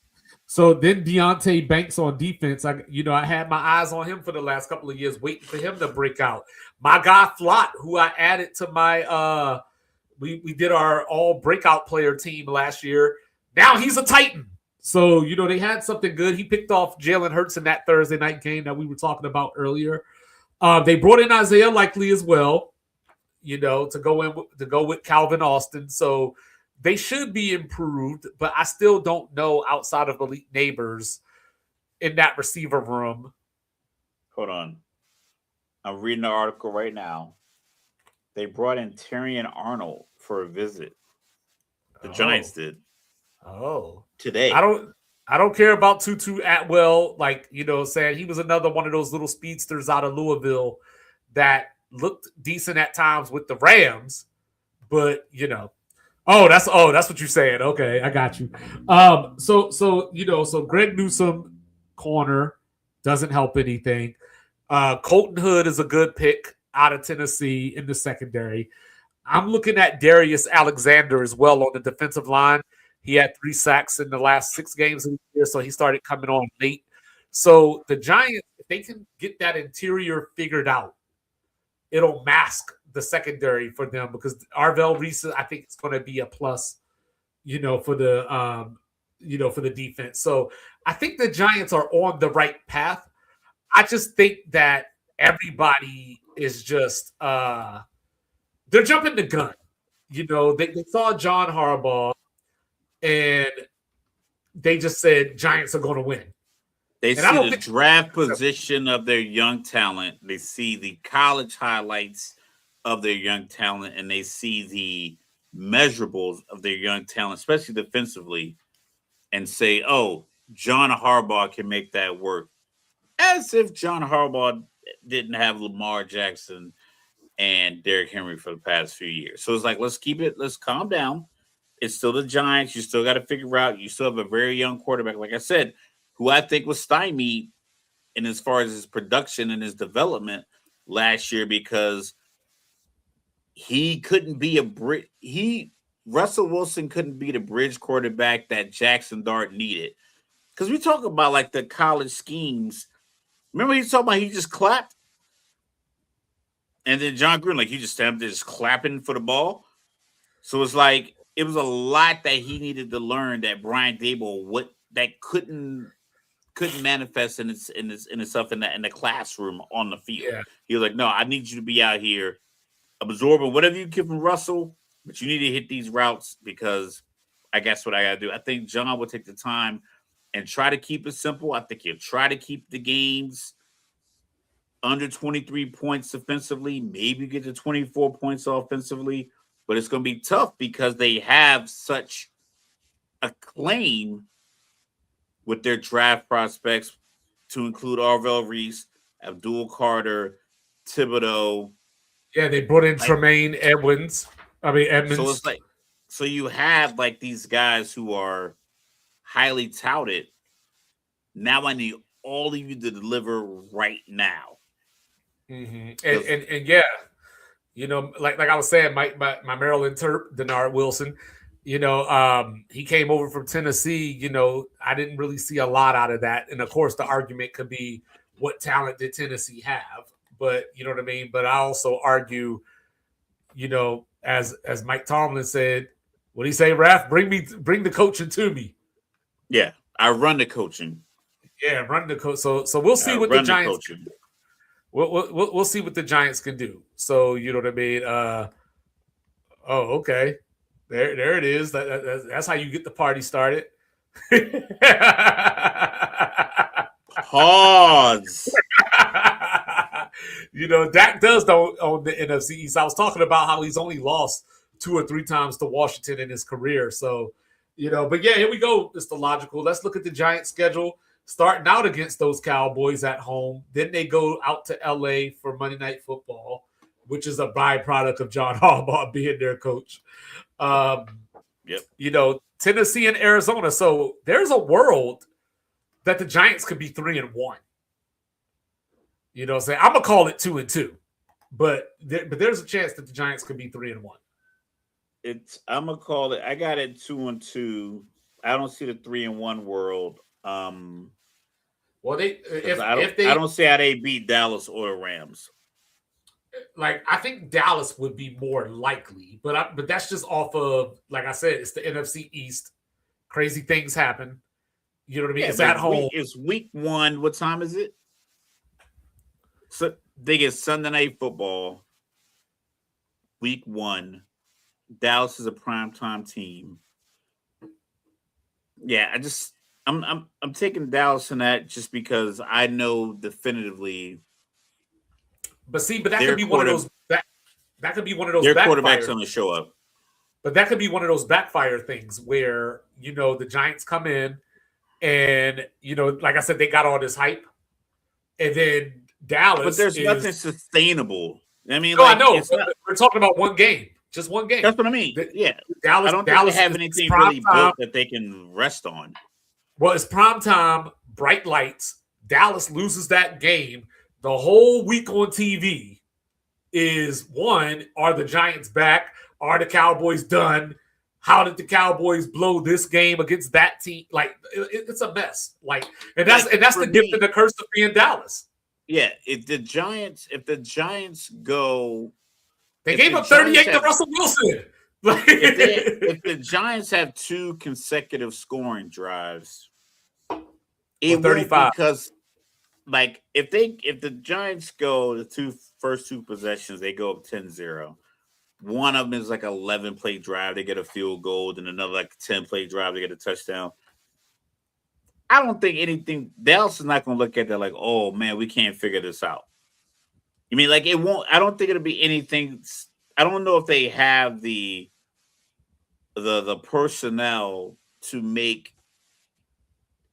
So then Deonte Banks on defense, I had my eyes on him for the last couple of years, waiting for him to break out. My guy Flott, who I added to my we did our all breakout player team last year. Now he's a Titan. So, they had something good. He picked off Jalen Hurts in that Thursday night game that we were talking about earlier. They brought in Isaiah Likely as well, to go with Calvin Austin. So they should be improved, but I still don't know outside of elite neighbors in that receiver room. Hold on. I'm reading the article right now. They brought in Terrion Arnold for a visit. The Giants did. Oh. Today. I don't care about Tutu Atwell, saying he was another one of those little speedsters out of Louisville that looked decent at times with the Rams, but that's what you're saying. Okay, I got you. So Greg Newsome corner doesn't help anything. Colton Hood is a good pick out of Tennessee in the secondary. I'm looking at Darius Alexander as well on the defensive line. He had 3 sacks in the last 6 games of the year, so he started coming on late. So the Giants, if they can get that interior figured out, it'll mask the secondary for them because Arvell Reese, I think, is going to be a plus, for the defense. So I think the Giants are on the right path. I just think that everybody is just they're jumping the gun. They saw John Harbaugh and they just said Giants are going to win. They see the draft position of their young talent. They see the college highlights of their young talent, and they see the measurables of their young talent, especially defensively, and say, oh, John Harbaugh can make that work. As if John Harbaugh didn't have Lamar Jackson and Derrick Henry for the past few years. So it's like, let's calm down. It's still the Giants. You still got to figure out. You still have a very young quarterback, like I said, who I think was stymied in as far as his production and his development last year because he couldn't be Russell Wilson couldn't be the bridge quarterback that Jackson Dart needed. Because we talk about like the college schemes. Remember he talking about he just clapped? And then John Gruden, like he just standing there just clapping for the ball. So it's like it was a lot that he needed to learn that Brian Daboll couldn't manifest in itself in the classroom on the field. Yeah. He was like, no, I need you to be out here absorbing whatever you give from Russell, but you need to hit these routes because I guess what I got to do. I think John will take the time and try to keep it simple. I think he'll try to keep the games under 23 points offensively, maybe get to 24 points offensively, but it's going to be tough because they have such acclaim with their draft prospects to include Arvell Reese, Abdul Carter, Thibodeau. Yeah, they brought in Tremaine Edmonds. So it's like, so you have like these guys who are highly touted. Now I need all of you to deliver right now. Mm-hmm. And yeah, like I was saying, my Maryland Terp, Denard Wilson, he came over from Tennessee. I didn't really see a lot out of that. And of course, the argument could be what talent did Tennessee have? But you know what I mean? But I also argue, as Mike Tomlin said, what did he say, Raph? Bring the coaching to me. Yeah, I run the coaching. Yeah, run the coach. So we'll see what the Giants can do. We'll see what the Giants can do. So you know what I mean? Okay. There it is. That's how you get the party started. Pause. Dak does own the NFC East. I was talking about how he's only lost 2 or 3 times to Washington in his career. So, but yeah, here we go, Mr. Logical. Let's look at the Giants schedule. Starting out against those Cowboys at home. Then they go out to LA for Monday Night Football, which is a byproduct of John Harbaugh being their coach. Yep. Tennessee and Arizona. So there's a world that the Giants could be 3-1. I'm gonna call it 2-2, but there's a chance that the Giants could be 3-1. I'm gonna call it. I got it 2-2. I don't see the 3-1 world. Well, I don't see how they beat Dallas or the Rams. Like I think Dallas would be more likely, but that's just off of, like I said, it's the NFC East. Crazy things happen. You know what I mean? Yeah, it's at home. It's week 1. What time is it? So they get Sunday Night Football. Week 1. Dallas is a primetime team. Yeah, I'm taking Dallas in that just because I know definitively. But that could be one of those. That could be one of those. Their quarterback's going to show up. But that could be one of those backfire things where the Giants come in, and like I said, they got all this hype, and then Dallas But there's is nothing sustainable. I mean, no, I like know. it's not. We're talking about one game, just one game. That's what I mean. Yeah, I Dallas, don't think Dallas they have is anything prime really time. built that they can rest on. Well, it's prime time, bright lights. Dallas loses that game. The whole week on TV is one: are the Giants back? Are the Cowboys done? How did the Cowboys blow this game against that team? Like it's a mess. Like, and that's the gift and the curse of being Dallas. Yeah, if the Giants go, they gave up 38 to Russell Wilson. if the Giants have 2 consecutive scoring drives, it won't 35. because like if the Giants go the first two possessions, they go up 10-0. One of them is like an 11-play drive, they get a field goal, and another like 10-play drive, they get a touchdown. I don't think anything. Dallas is not going to look at that like, oh man, we can't figure this out. I mean, like it won't. I don't think it'll be anything. I don't know if they have the personnel to make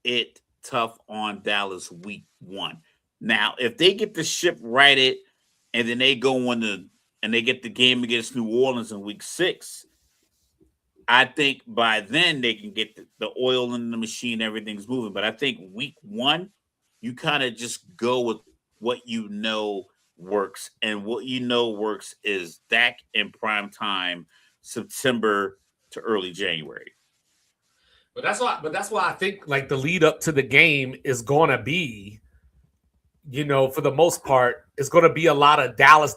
it tough on Dallas week 1. Now, if they get the ship righted and then they go and they get the game against New Orleans in week 6. I think by then they can get the oil in the machine, everything's moving. But I think week 1, you kind of just go with what you know works. And what you know works is Dak in prime time, September to early January. But that's why I think like the lead up to the game is gonna be, for the most part, it's gonna be a lot of Dallas.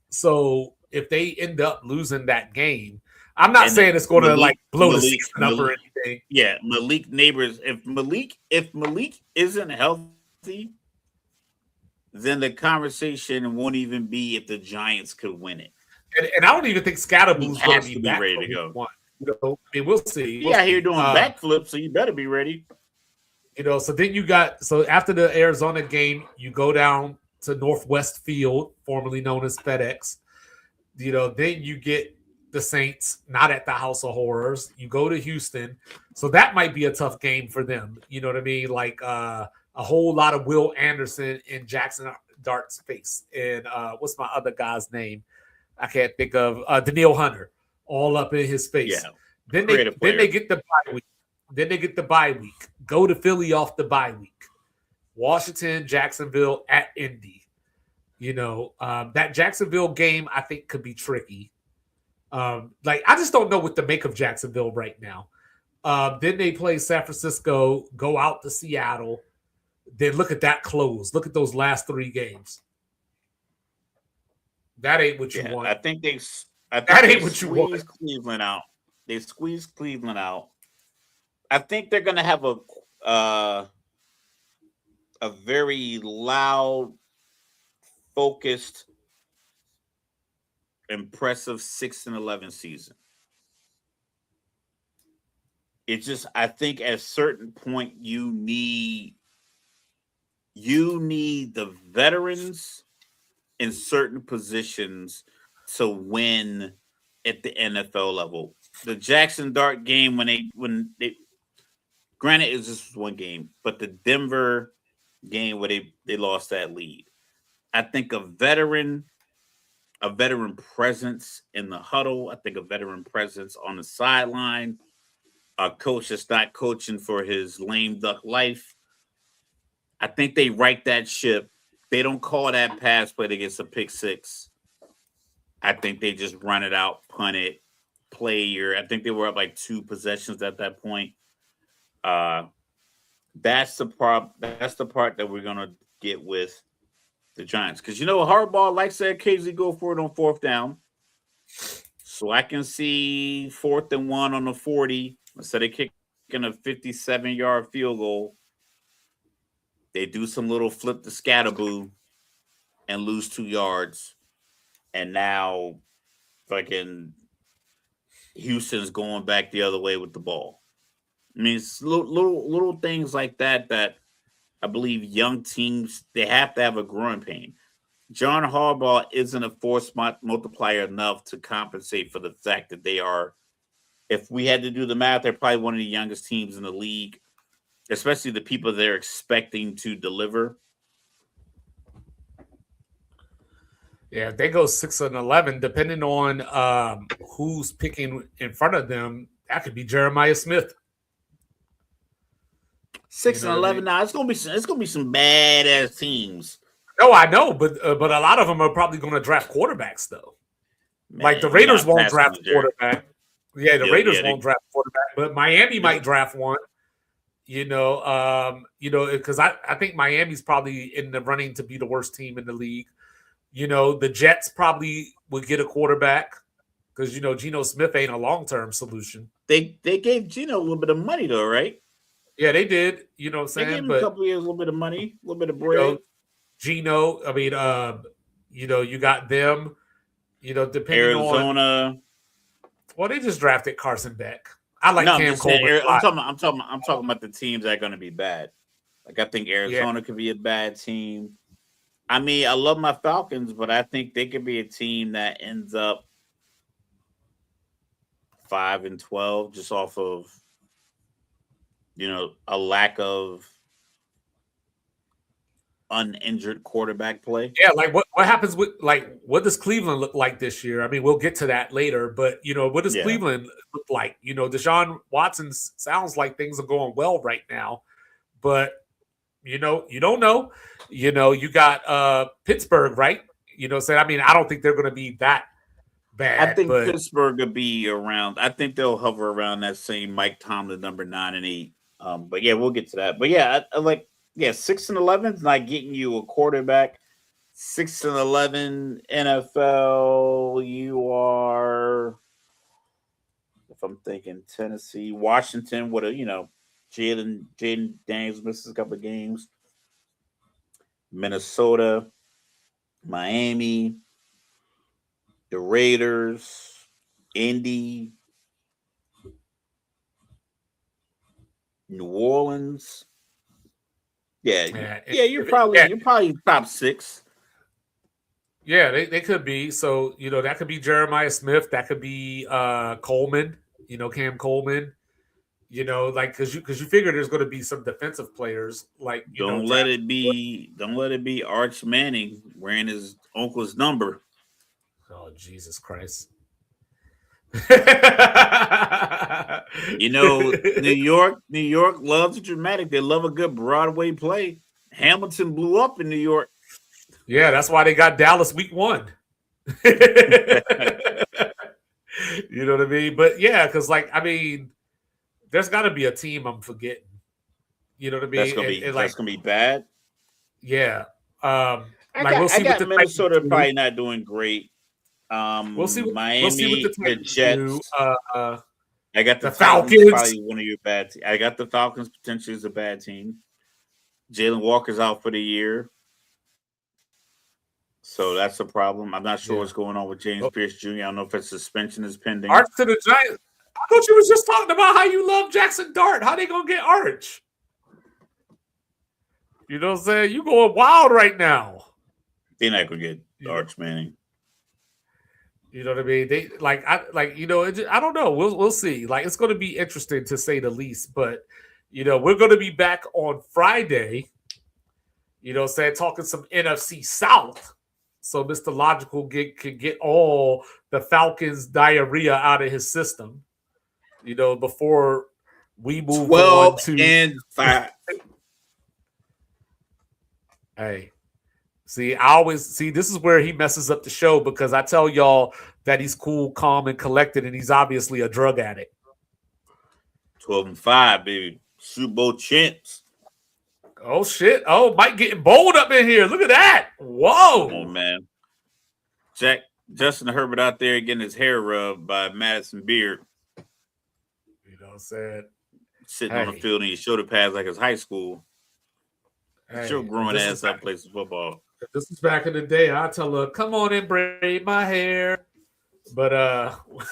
So if they end up losing that game, I'm not saying it's going to blow the season up or anything. Yeah, Malik Neighbors. If Malik isn't healthy, then the conversation won't even be if the Giants could win it. And I don't even think Scatterboo's going to be ready to go. I mean, we'll see. Yeah, here doing backflips, so you better be ready. So then after the Arizona game, you go down to Northwest Field, formerly known as FedEx. Then you get the Saints, not at the House of Horrors. You go to Houston. So that might be a tough game for them. You know what I mean? Like a whole lot of Will Anderson in Jackson Dart's face. And what's my other guy's name? I can't think of. Danielle Hunter, all up in his face. Yeah. Then they get the bye week. Go to Philly off the bye week. Washington, Jacksonville, at Indy. That Jacksonville game I think could be tricky. I just don't know what to make of Jacksonville right now. Then they play San Francisco, go out to Seattle. Then look at that close. Look at those last 3 games. That ain't what you want. I think they want. Cleveland out. They squeezed Cleveland out. I think they're going to have a very loud, focused, impressive 6-11 season. It's just, I think at a certain point you need the veterans in certain positions to win at the NFL level. The Jackson Dart game when they granted it was just one game, but the Denver game where they lost that lead. I think a veteran presence in the huddle. I think a veteran presence on the sideline. A coach that's not coaching for his lame duck life. I think they right that ship. They don't call that pass play against a pick 6. I think they just run it out, punt it, I think they were up like 2 possessions at that point. That's the part that we're gonna get with the Giants, because Harbaugh likes to occasionally go for it on 4th down. So I can see 4th and 1 on the 40 instead of kicking a 57-yard field goal. They do some little flip the scatterboo and lose 2 yards, and now fucking Houston's going back the other way with the ball. I mean, it's little things like that I believe young teams, they have to have a growing pain. John Harbaugh isn't a force multiplier enough to compensate for the fact that they are, if we had to do the math, they're probably one of the youngest teams in the league, especially the people they're expecting to deliver. Yeah, if they go 6-11, depending on who's picking in front of them, that could be Jeremiah Smith. 6-11. Now it's gonna be some badass teams. No, I know, but a lot of them are probably going to draft quarterbacks though. Man, like the Raiders won't draft a quarterback. Yeah, the Raiders won't draft a quarterback, but Miami might draft one. Because I think Miami's probably in the running to be the worst team in the league. The Jets probably would get a quarterback because Geno Smith ain't a long-term solution. They gave Geno a little bit of money though, right? Yeah, they did. You know what I'm saying? They gave him a couple years, a little bit of money, a little bit of bread. Geno, I mean, you got them. Depending Arizona. Well, they just drafted Carson Beck. I like Cam Coleman. I'm talking about the teams that are going to be bad. Like I think Arizona could be a bad team. I mean, I love my Falcons, but I think they could be a team that ends up 5-12 just off of a lack of uninjured quarterback play. Yeah, like what happens with what does Cleveland look like this year? I mean, we'll get to that later, but what does Cleveland look like? Deshaun Watson sounds like things are going well right now, but you don't know. You got Pittsburgh, right? I mean, I don't think they're going to be that bad. I think Pittsburgh will be around. I think they'll hover around that same Mike Tomlin number 9 and 8. But yeah, we'll get to that. But yeah, I like. Yeah, 6-11 is not getting you a quarterback. 6-11 NFL, you are. If I'm thinking Tennessee, Washington, what Jaden Daniels misses a couple of games. Minnesota, Miami, the Raiders, Indy, New Orleans. Yeah, you're probably top 6. Yeah, they could be. So that could be Jeremiah Smith. That could be Coleman. Cam Coleman. Because you figure there's going to be some defensive players. Like don't let it be Arch Manning wearing his uncle's number. Oh Jesus Christ! New York loves dramatic. They love a good Broadway play. Hamilton blew up in New York. Yeah, that's why they got Dallas week 1. You know what I mean? But yeah, because there's got to be a team I'm forgetting. You know what I mean? That's gonna be bad. Yeah. We'll see. I got Minnesota probably not doing great. We'll see. Miami, we'll see what the Jets. do. I got the Falcons. Probably one of your bad. I got the Falcons potentially as a bad team. Jalen Walker's out for the year, so that's a problem. I'm not sure what's going on with James Pierce Jr. I don't know if his suspension is pending. Arch to the Giants. I thought you was just talking about how you love Jackson Dart. How they gonna get Arch? You know what I'm saying? You going wild right now. They're not gonna get Arch Manning. You know what I mean? They I don't know. We'll see. It's going to be interesting to say the least. But we're going to be back on Friday. Talking some NFC South, so Mr. Logical can get all the Falcons diarrhea out of his system. Before we move 12 on to and 5. Hey. See, I always see this is where he messes up the show because I tell y'all that he's cool, calm, and collected, and he's obviously a drug addict. 12 and 5, baby. Super Bowl champs. Oh shit! Oh, Mike getting bold up in here. Look at that! Whoa! Come on, man. Justin Herbert out there getting his hair rubbed by Madison Beard. You know what I'm saying? Sitting on the field and his shoulder pads like it's high school. Your growing ass up plays football. This is back in the day. I tell her, come on and braid my hair. But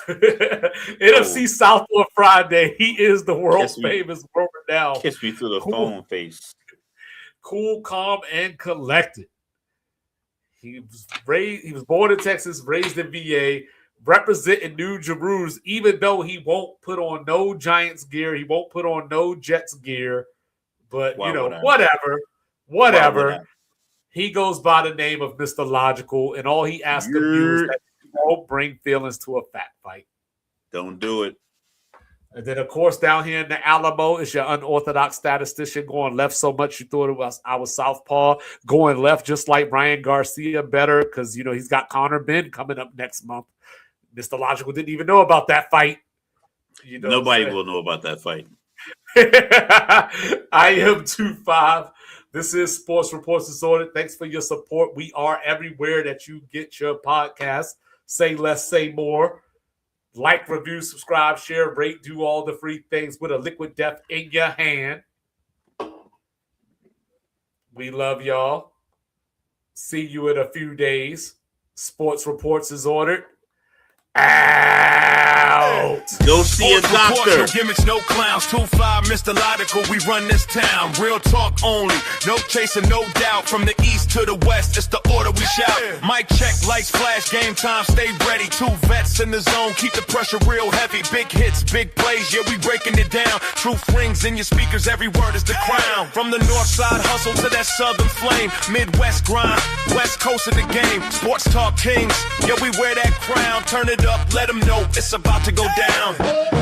NFC South on Friday, he is the world famous Roman now. Kiss me through the phone face. Cool, calm, and collected. He was born in Texas, raised in VA, representing New Jerusalem, even though he won't put on no Giants gear, he won't put on no Jets gear. But whatever. He goes by the name of Mr. Logical, and all he asks of you is that you won't bring feelings to a fat fight. Don't do it. And then, of course, down here in the Alamo is your unorthodox statistician going left so much you thought it was I was southpaw, going left just like Ryan Garcia, better because, you know, he's got Conor Benn coming up next month. Mr. Logical didn't even know about that fight. You know, nobody will know about that fight. I am 2-5. This is Sports Reports Disordered. Thanks for your support. We are everywhere that you get your podcast. Say less, say more. Like, review, subscribe, share, rate, do all the free things with a liquid death in your hand. We love y'all. See you in a few days. Sports Reports is ordered. Out. Go see a doctor. No gimmicks, no clowns. 2-5, Mr. Logical. We run this town. Real talk only. No chasing, no doubt. From the east to the west, it's the order we shout. Mic check, lights flash, game time. Stay ready. 2 vets in the zone. Keep the pressure real heavy. Big hits, big plays. Yeah, we breaking it down. Truth rings in your speakers. Every word is the crown. From the north side hustle to that southern flame. Midwest grind. West coast of the game. Sports talk kings. Yeah, we wear that crown. Turn it up. Let them know it's about to go down.